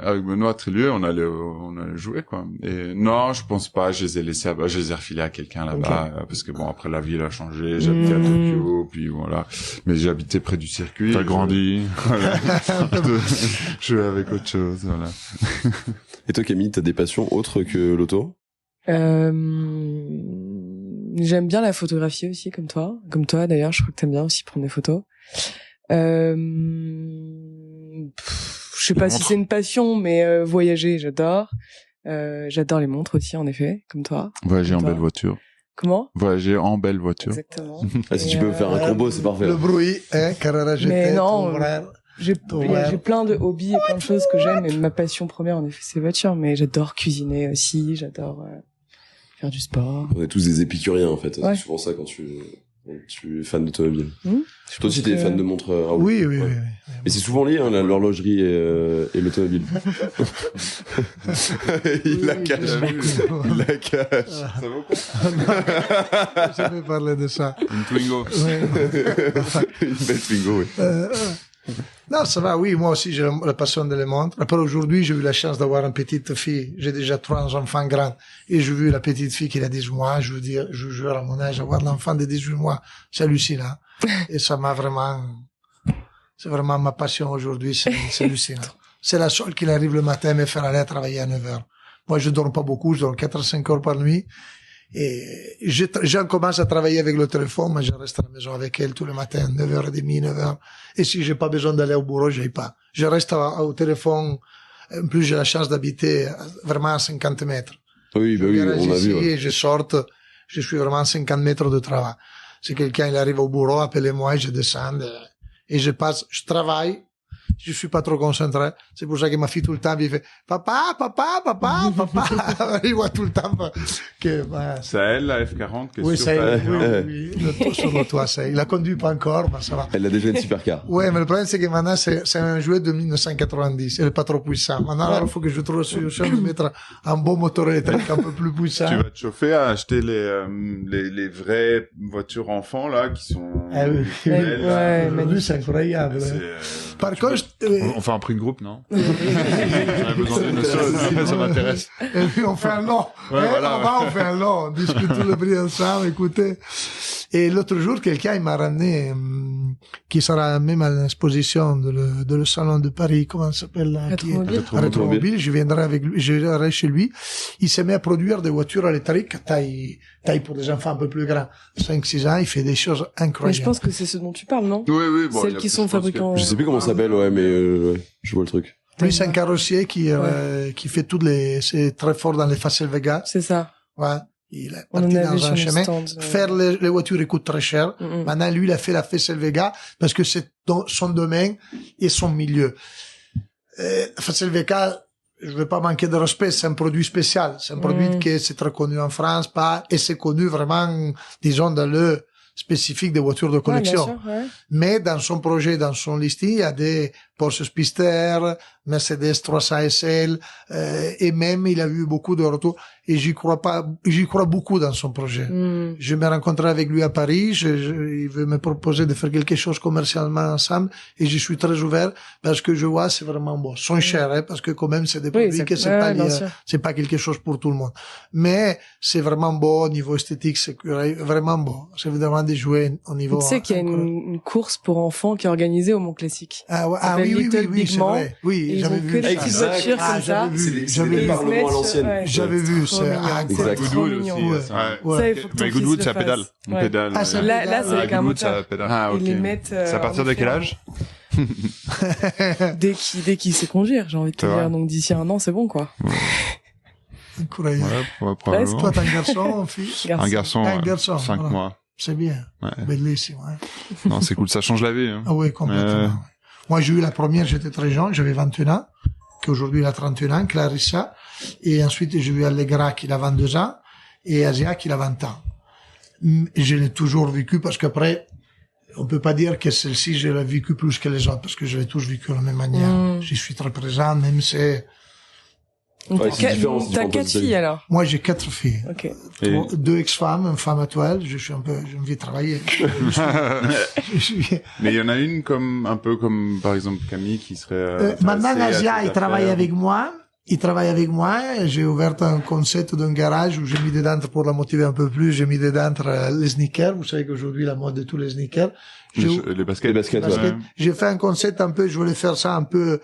Avec Benoît Trélieu, on allait jouer, quoi. Et non, je pense pas, je les ai laissés je les ai refilés à quelqu'un là-bas, parce que bon, après la ville a changé, j'habitais à Tokyo, puis voilà. Mais j'habitais près du circuit. T'as grandi. Voilà. Je jouais avec autre chose, voilà. Et toi, Camille, t'as des passions autres que l'auto? J'aime bien la photographie aussi, comme toi. Comme toi, d'ailleurs, je crois que t'aimes bien aussi prendre des photos. Je sais pas si c'est une passion, mais voyager, j'adore. J'adore les montres aussi, en effet, comme toi. Voyager en Toi. belle voiture. Comment? Voyager en belle voiture. Exactement. Ah, si Et, tu peux faire un combo, c'est parfait. Le bruit, hein, Carrera GT, Mais non, ton frère. J'ai Ouais. j'ai plein de hobbies et plein de choses que j'aime, et ma passion première, en effet, c'est les voitures. Mais j'adore cuisiner aussi, j'adore faire du sport. On est tous des épicuriens, en fait. Ouais. C'est souvent ça quand tu es fan d'automobile. Je Toi pense aussi, t'es que- fan de montres, Raoul? Oui, oui, Ouais. oui. Et c'est souvent lié, hein, l'horlogerie et l'automobile. Il la cache. Il la cache. Ça vaut pas. Je vais parler de ça. Une Twingo. Ouais. Une belle Twingo, oui. Non, ça va, oui, moi aussi j'ai la passion de les montres. Après aujourd'hui, j'ai eu la chance d'avoir une petite fille. J'ai déjà 3 enfants grands. Et j'ai vu la petite fille qui a 18 mois. Je veux dire, je jure à mon âge, avoir l'enfant de 18 mois, c'est hallucinant. Et ça m'a vraiment, c'est vraiment ma passion aujourd'hui, c'est hallucinant. C'est la seule qui arrive le matin me faire aller travailler à 9 heures. Moi, je dors pas beaucoup, je dors 4 à 5 heures par nuit. Et j'en commence à travailler avec le téléphone, mais je reste à la maison avec elle tous les matins, 9h30, 9h. Et si j'ai pas besoin d'aller au bureau, j'y pas. Je reste au téléphone. En plus, j'ai la chance d'habiter vraiment à 50 mètres. Oui, bah oui, Je garage on a ici vu. Ouais. et je sorte, je suis vraiment à 50 mètres de travail. Si quelqu'un il arrive au bureau, appelez-moi et je descends. Et je passe, je travaille, je suis pas trop concentré. C'est pour ça que ma fille tout le temps, il fait papa, papa, papa, papa. Il voit tout le temps que, bah, C'est à elle, la F40, qui est oui, sur ça, ta- oui, le toit sur le toit, ça. Il la conduit pas encore, mais ça va. Elle a déjà une supercar. Ouais, mais le problème, c'est que maintenant, c'est un jouet de 1990. Il est pas trop puissant. Maintenant, il faut que je trouve la solution de mettre un bon moteur électrique un peu plus puissant. Tu vas te chauffer à acheter les vraies voitures enfants, là, qui sont... Ah oui. belles, là. Ouais, Aujourd'hui, c'est incroyable. C'est, Par contre, On fait un prix de groupe, non? J'aurais besoin d'une chose, ça m'intéresse. et puis on fait un lot. Ouais, voilà, On fait un lot. On discute tout le prix ensemble, écoutez. Et l'autre jour, quelqu'un il m'a ramené, qui sera même à l'exposition de le salon de Paris, comment ça s'appelle là? Rétromobile. Rétromobile. Je viendrai avec lui, je viendrai chez lui. Il s'est mis à produire des voitures électriques, taille pour des enfants un peu plus grands. 5-6 ans, il fait des choses Mais incroyables. je pense que c'est ce dont tu parles, non? Oui, oui, bon. Celles qui sont fabriquées en... Je sais plus comment ça s'appelle, ouais, mais ouais, je vois le truc. Lui, c'est un carrossier qui fait c'est très fort dans les faciles Vega. C'est ça. Ouais. Il est On en parti a vu dans sur un le chemin. stand. Faire les voitures, il coûte très cher. Mm. Maintenant, lui, il a fait la Faissel Vega parce que c'est son domaine et son milieu. Faissel Vega, je veux pas manquer de respect, c'est un produit spécial. C'est un produit qui c'est très connu en France, et c'est connu vraiment, disons, dans le spécifique des voitures de collection. Ouais, bien sûr, ouais. Mais dans son projet, dans son listing, il y a des Porsche Spister, Mercedes 300 SL, et même il a eu beaucoup de retours. Et j'y crois beaucoup dans son projet. Mm. Je me rencontrais avec lui à Paris, il veut me proposer de faire quelque chose commercialement ensemble, et je suis très ouvert parce que je vois c'est vraiment bon. Ils sont chers, hein, parce que quand même c'est des Oui, produits que c'est pas quelque chose pour tout le monde. Mais c'est vraiment beau au niveau esthétique, c'est vraiment beau. C'est vraiment des jouets au niveau. Tu sais qu'il y a une course pour enfants qui est organisée au Mont Classique. Ah, ouais, Ça s'appelle oui, Little Big c'est Man. vrai. Et Oui, ils j'avais ont vu que des ça. petites voitures comme ça. J'avais vu. C'est des Et parlements ils se à l'ancienne. mettent- ouais. J'avais vu, Trop c'est mignon. Exact. C'est trop Goodwood mignon. aussi, Ouais. ça. Ouais. Ça, il faut que ton Mais fils Goodwood, le ça fasse. pédale. On Ouais. pédale. Ah, ça Là, pédale. c'est avec un Goodwood, ça moteur. pédale. Ah, ok. Ils les mettent. C'est à partir de quel âge? Dès qu'il sait conduire, j'ai envie de te C'est vrai. dire. Donc d'ici 1 an, c'est bon, quoi. Incroyable. Probablement. Toi, t'as un garçon, fille? Un garçon, Un garçon, 5 voilà. mois. C'est bien. Ouais. Bellissimo, hein. Non, c'est cool, ça change la vie. Hein. Ah oui, complètement. Ouais. Moi, j'ai eu la première, j'étais très jeune, j'avais 21 ans, qu'aujourd'hui, il a 31 ans, Clarissa. Et ensuite, j'ai eu Allegra, qui a 22 ans, et Asia, qui a 20 ans. Je l'ai toujours vécu parce qu'après, on peut pas dire que celle-ci, je l'ai vécu plus que les autres, parce que je l'ai tous vécu de la même manière. Mm. Je suis très présent, même si, Donc, Ouais, c'est différent, c'est t'as différent 4 de ta filles, alors. moi, j'ai 4 filles. Ok. Et- 2 ex-femmes, une femme actuelle, j'ai envie de travailler. Je suis- Mais il y en a une un peu comme, par exemple, Camille, qui serait, maintenant, intéressée à Asia, tes il travaille affaires. avec moi. Il travaille avec moi. J'ai ouvert un concept d'un garage où j'ai mis dedans, pour la motiver un peu plus, j'ai mis dedans les sneakers. Vous savez qu'aujourd'hui, la mode de tous les sneakers. Les baskets. Les baskets, Parce ouais. que j'ai fait un concept un peu, je voulais faire ça un peu,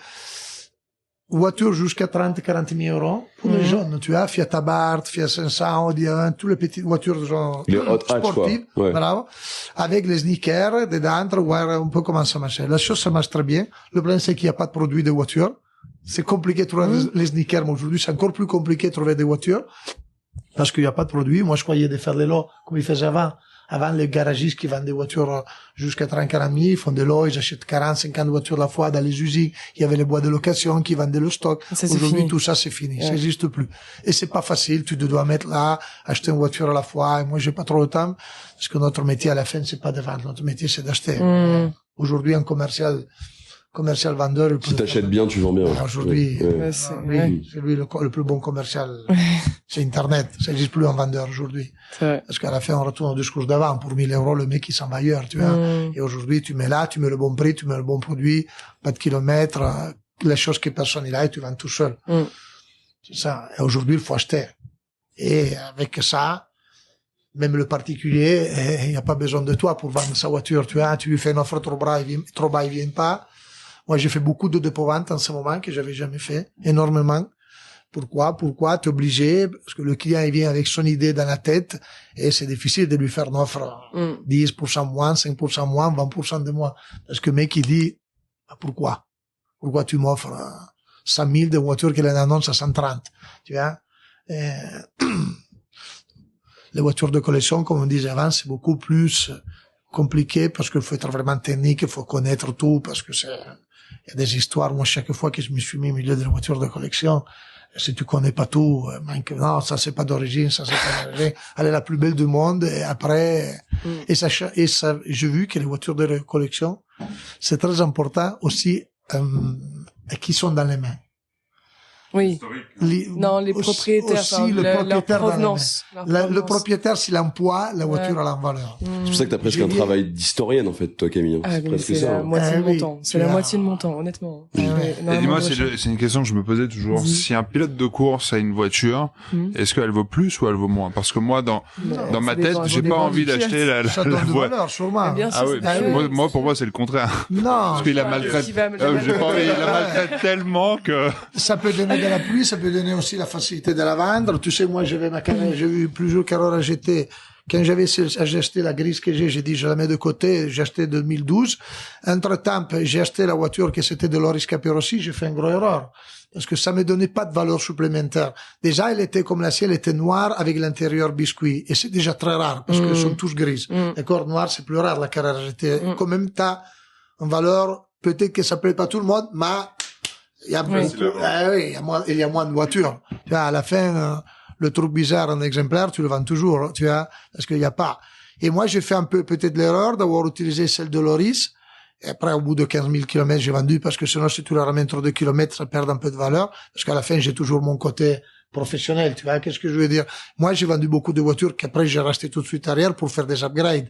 voiture jusqu'à 30, 40 000 € pour les jeunes, tu vois, Fiat Abarth, Fiat 500, Audi A1, toutes les petites voitures genre Les hot hatch, quoi. sportives, Ouais. bravo, avec les sneakers dedans, voir un peu comment ça marche. La chose, ça marche très bien. Le problème, c'est qu'il n'y a pas de produit de voiture. C'est compliqué de trouver les sneakers, mais aujourd'hui, c'est encore plus compliqué de trouver des voitures parce qu'il n'y a pas de produit. Moi, je croyais de faire les lots comme ils faisaient avant. Avant, les garagistes qui vendent des voitures jusqu'à 30, 40 000, ils font des lots, ils achètent 40, 50 voitures à la fois dans les usines. Il y avait les boîtes de location qui vendaient le stock. Ça, c'est Aujourd'hui, fini. tout ça, c'est fini. Ça Ouais. n'existe plus. Et c'est pas facile. Tu te dois mettre là, acheter une voiture à la fois. Et moi, j'ai pas trop le temps. Parce que notre métier, à la fin, c'est pas de vendre. Notre métier, c'est d'acheter. Mm. Aujourd'hui, un commercial vendeur, il peut Si t'achètes bien, tu vends bien. ouais. Aujourd'hui, Ouais. Ouais, c'est oui, ouais, c'est lui le plus bon commercial. C'est Internet. Ça n'existe plus en vendeur aujourd'hui. c'est vrai. Parce qu'à la fin, on retourne au discours d'avant. Pour 1 000 €, le mec, il s'en va ailleurs, tu vois. Mm. Et aujourd'hui, tu mets là, tu mets le bon prix, tu mets le bon produit, pas de kilomètres, les choses que personne n'a et tu vends tout seul. Mm. C'est ça. Et aujourd'hui, il faut acheter. Et avec ça, même le particulier, il n'y a pas besoin de toi pour vendre sa voiture, tu vois. Tu lui fais une offre trop bas, il vient pas. Moi, j'ai fait beaucoup de dépôt-vente en ce moment que j'avais jamais fait. Énormément. Pourquoi? T'es obligé, parce que le client, il vient avec son idée dans la tête, et c'est difficile de lui faire une offre Mm. 10% moins, 5% moins, 20% de moins. Parce que le mec, il dit, ah, pourquoi? Pourquoi tu m'offres 100 000 de voitures qu'il en annonce à 130? Tu vois? Les voitures de collection, comme on disait avant, c'est beaucoup plus compliqué parce qu'il faut être vraiment technique, il faut connaître tout, parce que Il y a des histoires, moi, chaque fois que je me suis mis au milieu de la voiture de collection, si tu connais pas tout, non, ça c'est pas d'origine, ça c'est pas d'origine, elle est la plus belle du monde, et après, et ça, j'ai vu que les voitures de collection, c'est très important aussi, qui sont dans les mains. Oui. Non, les propriétaires, aussi le propriétaire leur provenance. Le propriétaire, s'il emploie, la voiture, elle a une valeur. C'est pour ça que t'as presque un travail d'historienne, en fait, toi, Camille. Ah, mais presque c'est ça. la moitié de mon oui. temps. C'est la moitié de mon temps, honnêtement. Et dis-moi, c'est une question que je me posais toujours. Vas-y. Si un pilote de course a une voiture, est-ce qu'elle vaut plus ou elle vaut moins? Parce que moi, dans ma ça tête, dépend, j'ai ça pas dépend envie du pilote. d'acheter la Ça donne de voiture. valeur, sûrement. Bien sûr, Ah oui, c'est- ah oui. moi, pour moi, c'est le contraire. Non. Parce qu'il la Ah, maltraite. qui va me- J'ai pas envie, il la maltraite tellement que... Ça peut donner de la pluie, ça peut donner aussi la facilité de la vendre. Tu sais, moi, j'avais ma carrière, j'ai eu plusieurs carrières à jeter. Quand j'avais acheté la grise que j'ai dit, je la mets de côté, j'ai acheté 2012. Entre-temps, j'ai acheté la voiture que c'était de Loris Capirossi, j'ai fait une grosse erreur. Parce que ça me donnait pas de valeur supplémentaire. Déjà, elle était comme l'acier, elle était noire avec l'intérieur biscuit. Et c'est déjà très rare, parce qu'ils sont tous grises. D'accord? Noir, c'est plus rare, la carrière GT. Quand même, t'as une valeur, peut-être que ça plaît pas tout le monde, mais il y a beaucoup, il y a moins de voitures. Tu vois, à la fin, le truc bizarre, un exemplaire, tu le vends toujours, tu vois, parce qu'il y a pas. Et moi, j'ai fait un peu, peut-être l'erreur d'avoir utilisé celle de Loris. Et après, au bout de 15 000 kilomètres, j'ai vendu parce que sinon, si tu la ramènes trop de kilomètres, ça perd un peu de valeur. Parce qu'à la fin, j'ai toujours mon côté professionnel, tu vois, qu'est-ce que je veux dire? Moi, j'ai vendu beaucoup de voitures qu'après, j'ai racheté tout de suite arrière pour faire des upgrades.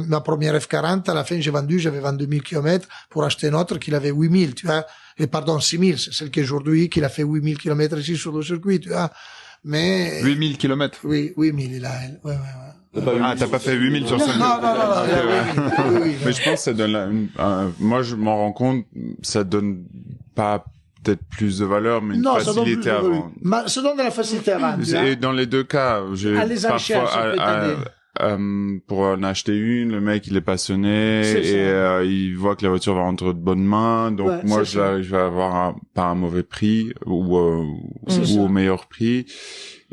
Ma première F40, à la fin, j'avais vendu 1000 kilomètres pour acheter une autre qu'il avait 8000, tu vois. Et pardon, 6000, c'est celle qu'aujourd'hui, qu'il a fait 8000 kilomètres ici sur le circuit, tu vois. Mais... 8000 kilomètres. Oui, 8000, il a, elle. Ouais. T'as pas fait 8000 sur 5. Non. Oui. Mais je pense que ça donne moi, je m'en rends compte, ça donne pas peut-être plus de valeur, mais une facilité à vendre. Ça donne de la facilité à vendre. Et dans les deux cas, j'ai À les enchères, ça peut t'aider. pour en acheter une, le mec il est passionné C'est et il voit que la voiture va rentrer de bonnes mains, donc Ouais, moi c'est ça. je vais avoir pas un mauvais prix ou au meilleur prix,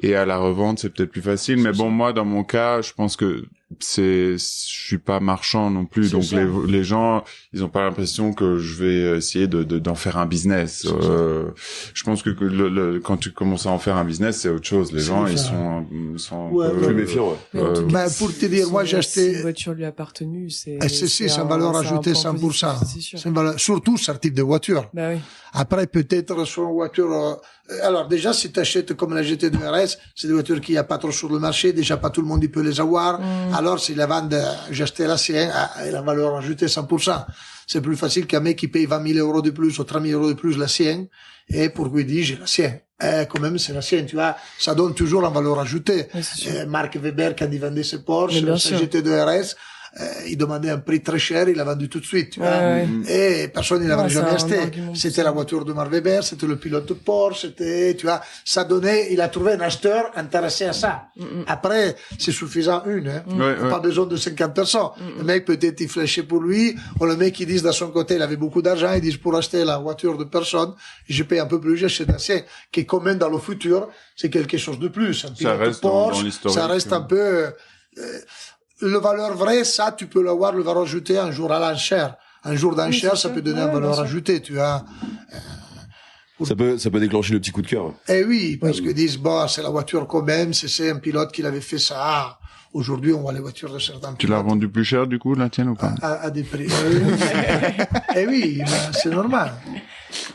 et à la revente c'est peut-être plus facile, mais bon, moi dans mon cas je pense que je suis pas marchand non plus, donc les gens ils ont pas l'impression que je vais essayer d'en faire un business. Je pense que quand tu commences à en faire un business, c'est autre chose. Les gens ils sont Plus méfiants, ouais. Mais pour te dire, moi, j'ai acheté... Si une voiture lui a appartenu, c'est... C'est une valeur ajoutée 100%. C'est une valeur, surtout ce type de voiture. Bah oui. Après, peut-être sur une voiture... alors déjà, si tu achètes comme la GT2 RS, c'est des voitures qu'il n'y a pas trop sur le marché. Déjà, pas tout le monde il peut les avoir. Alors, si la vente, j'ai acheté la sienne, elle a valeur ajoutée 100%. C'est plus facile qu'un mec qui paye 20 000 euros de plus ou 30 000 euros de plus la sienne, et pour lui dire, j'ai la sienne. Quand même, c'est la sienne, tu vois. Ça donne toujours la valeur ajoutée. Oui, Marc Weber, quand il vendait ses Porsche, bien sa sûr. GT2 RS, il demandait un prix très cher, il l'a vendu tout de suite, tu vois. Ouais. Et personne ne l'avait Ouais, jamais c'est un acheté. argument C'était la voiture de Marc Weber, c'était le pilote de Porsche, c'était, tu vois, ça donnait, il a trouvé un acheteur intéressé à ça. Après, c'est suffisant hein. Pas besoin de 50 personnes. Le mec, peut-être, il fléchait pour lui, ou le mec, il dit, de son côté, il avait beaucoup d'argent, il dit, pour acheter la voiture de personne, je paye un peu plus, j'achète la sienne, qui est quand même dans le futur, c'est quelque chose de plus. Un pilote de reste dans Porsche, l'historique. ça reste un peu, le valeur vraie, ça, tu peux l'avoir, le valeur ajoutée un jour à l'enchère. Un jour d'enchère, c'est ça sûr. peut donner Ouais, une valeur bien sûr. ajoutée, tu vois. Ça peut déclencher le petit coup de cœur. Eh oui, parce qu'ils disent, bon, c'est la voiture quand même, c'est un pilote qui l'avait fait ça. Aujourd'hui, on voit les voitures de certains Tu l'as pilotes vendu plus cher du coup la tienne ou pas? à des prix. Eh oui, ben, c'est normal.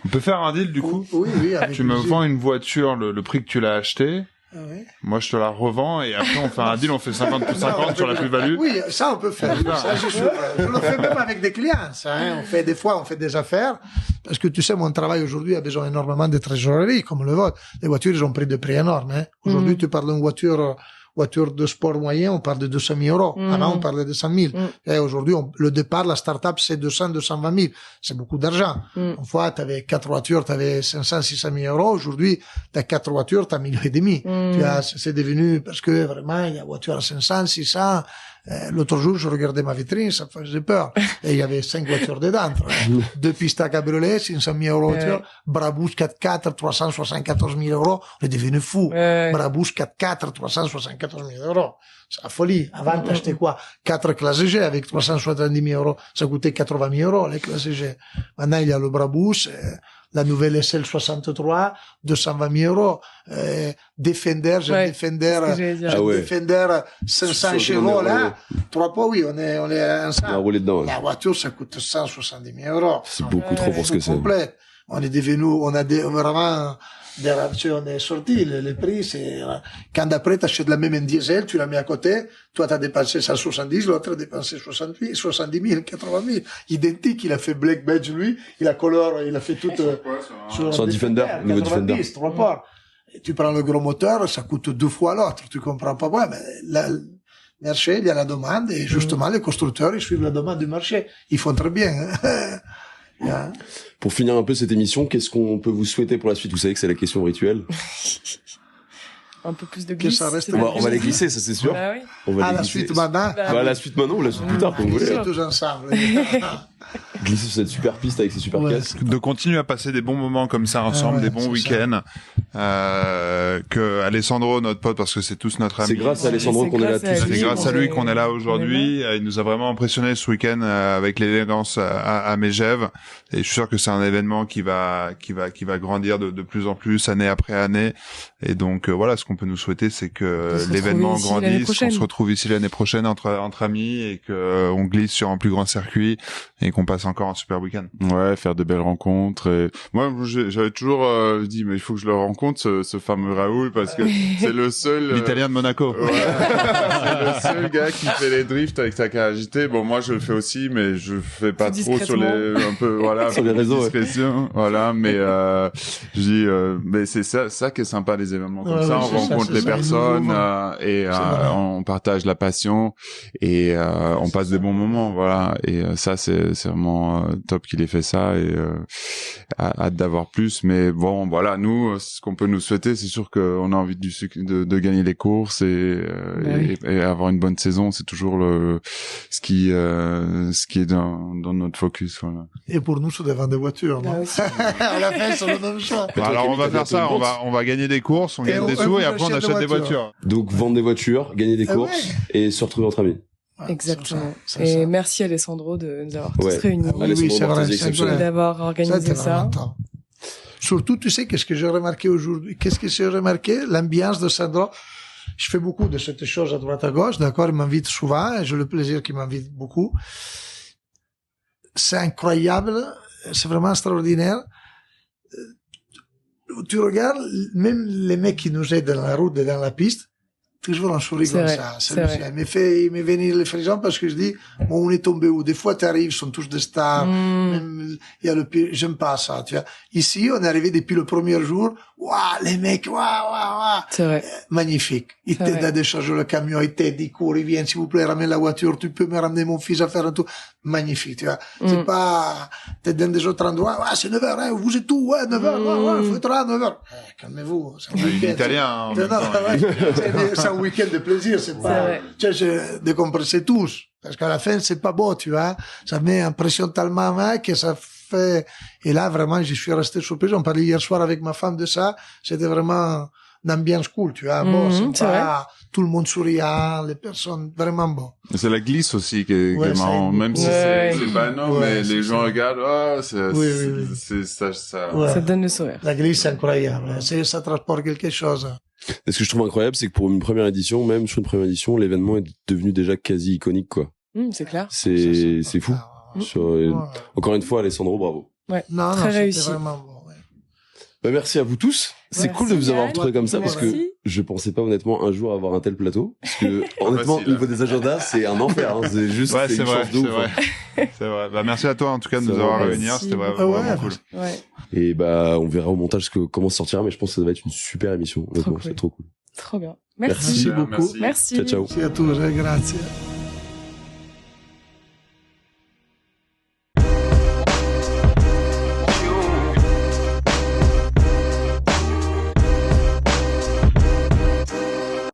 On peut faire un deal du coup? Oui, avec Tu me plaisir. vends une voiture, le prix que tu l'as acheté. Ah oui. Moi, je te la revends et après, on fait un deal, on fait 50 pour 50 sur la plus-value. Oui, ça, on peut faire. Ça, je le fais même avec des clients, ça, hein. Des fois, on fait des affaires. Parce que tu sais, mon travail aujourd'hui a besoin énormément de trésorerie, comme le vôtre. Les voitures, ils ont pris des prix énormes, hein. Aujourd'hui, tu parles d'une voiture de sport moyen, on parle de 200 000 euros. Avant, on parlait de 100 000. Et aujourd'hui, le départ, la start-up, c'est 200, 220 000. C'est beaucoup d'argent. Une fois, t'avais 4 voitures, t'avais 500, 600 000 euros. Aujourd'hui, t'as 4 voitures, t'as 1,5 million. Tu vois, c'est devenu, parce que vraiment, il y a voiture à 500, 600. L'autre jour, je regardais ma vitrine, ça me faisait peur. Et il y avait 5 voitures dedans. 2 pistes à cabriolet, 500 000 € voiture. Brabus 4x4, 374 000 €. On est devenu fou. Brabus 4x4, 374 000 €. C'est la folie. Avant, t'achetais quoi? 4 classes G avec 370 000 €. Ça coûtait 80 000 €, les classes G. Maintenant, il y a le Brabus, la nouvelle SL63, 220 000 €. Defender, j'ai un Defender 500 chevaux, là. 3 poids, oui, on est ensemble. On a roulé dedans. La voiture, ça coûte 170 000 €. C'est beaucoup trop pour ce que c'est. Complet. On est devenu, on a vraiment, on est sorti, les prix, c'est, quand d'après t'achètes la même en diesel, tu la mets à côté, toi t'as dépensé 170, l'autre a dépensé 70 000, 80 000. Identique, il a fait Black Badge, lui, il a fait tout, sur un Defender, nouveau Defender. 3 ports. Et tu prends le gros moteur, ça coûte 2 fois l'autre, tu comprends pas, ouais, mais le marché, il y a la demande, et justement, les constructeurs, ils suivent la demande du marché. Ils font très bien, hein. Yeah. Pour finir un peu cette émission, qu'est-ce qu'on peut vous souhaiter pour la suite? Vous savez que c'est la question rituelle. Un peu plus de glisse. On va les glisser, ça c'est sûr. Bah oui. On va les la glisser. suite maintenant. La suite maintenant ou la suite plus tard, comme vous voulez. C'est tous ensemble. Glisser sur cette super piste avec ces super casques. De continuer à passer des bons moments comme ça ensemble, des bons week-ends, que Alessandro, notre pote, parce que c'est tous notre ami. C'est grâce à Alessandro qu'on est là tous. C'est grâce à lui qu'on est là aujourd'hui. Il nous a vraiment impressionné ce week-end avec l'élégance à Megève. Et je suis sûr que c'est un événement qui va grandir de plus en plus année après année. Et donc voilà, ce qu'on peut nous souhaiter, c'est que l'événement grandisse, qu'on se retrouve ici l'année prochaine entre amis et que on glisse sur un plus grand circuit et qu'on passe encore un super week-end. Ouais, faire de belles rencontres. Et moi, j'avais toujours dit, mais il faut que je le rencontre, ce fameux Raoul, parce que c'est le seul... L'Italien de Monaco. Ouais, c'est le seul gars qui fait les drifts avec sa caragité. Bon, moi, je le fais aussi, mais je fais pas trop sur un peu, voilà. Sur les réseaux. Voilà, mais je dis, mais c'est ça qui est sympa, les événements comme ça. On rencontre les personnes, et on partage la passion, et on passe des bons moments, voilà. Et ça, c'est vraiment top qu'il ait fait ça, et hâte d'avoir plus. Mais bon, voilà, nous, ce qu'on peut nous souhaiter, c'est sûr qu'on a envie de gagner les courses et avoir une bonne saison. C'est toujours ce qui est dans notre focus. Voilà. Et pour nous, c'est de vendre des voitures. Non à la fin, c'est le même choix. Alors on va faire ça. On va gagner des courses, on gagne des sous, et après on achète des voitures. Donc vendre des voitures, gagner des courses et se retrouver entre amis. Exactement. Et merci Alessandro de nous avoir tous réunis. Oui, c'est vrai. Et d'avoir organisé ça. Surtout, tu sais, qu'est-ce que j'ai remarqué aujourd'hui? Qu'est-ce que j'ai remarqué? L'ambiance de Sandro. Je fais beaucoup de cette chose à droite à gauche, d'accord? Il m'invite souvent, et j'ai le plaisir qu'il m'invite beaucoup. C'est incroyable. C'est vraiment extraordinaire. Tu regardes, même les mecs qui nous aident dans la route et dans la piste, toujours un sourire comme ça. Il me fait venir les frissons parce que je dis, bon, on est tombé où? Des fois, t'arrives, ils sont tous des stars. Même, il y a le pire, j'aime pas ça, tu vois. Ici, on est arrivé depuis le premier jour. Waouh, les mecs, waouh. C'est vrai. Magnifique. Ils t'aident à décharger le camion, ils t'aident, ils courent, ils viennent, s'il vous plaît, ramène la voiture, tu peux me ramener mon fils à faire un tour. Magnifique, tu vois. C'est pas, t'es dans des autres endroits, c'est 9h, hein, vous êtes où? Ouais, 9h, faut être là, 9h. Calmez-vous. C'est un week-end. Italien, c'est un week-end de plaisir, c'est pas, tu sais, décompresser tous. Parce qu'à la fin, c'est pas beau, tu vois. Ça met une pression tellement que ça fait, et là, vraiment, je suis resté surpris. On parlait hier soir avec ma femme de ça. C'était vraiment une ambiance cool, tu vois. Bon, c'est pas tout le monde souriant, les personnes, vraiment bon. C'est la glisse aussi qui est marrant. Même si c'est pas énorme, mais les gens regardent, c'est ça. Ça donne le sourire. La glisse, c'est incroyable. Ça transporte quelque chose. Et ce que je trouve incroyable, c'est que pour une première édition, même sur une première édition, l'événement est devenu déjà quasi iconique, quoi. C'est clair. C'est fou. Encore une fois, Alessandro, bravo. Ouais. Très réussi. Vraiment bon. Bah, merci à vous tous. C'est cool de vous avoir retrouvé comme ça parce que je pensais pas honnêtement un jour avoir un tel plateau. Parce que honnêtement, au niveau des agendas, c'est un enfer. Hein. C'est juste c'est une chance de ouf. C'est vrai. Bah, merci à toi en tout cas de nous avoir réunis. C'était vraiment cool. Ouais. Et on verra au montage comment ça sortira, mais je pense que ça va être une super émission. C'est trop cool. Trop bien. Merci beaucoup. Merci. Ciao. Merci à tous. Grazie.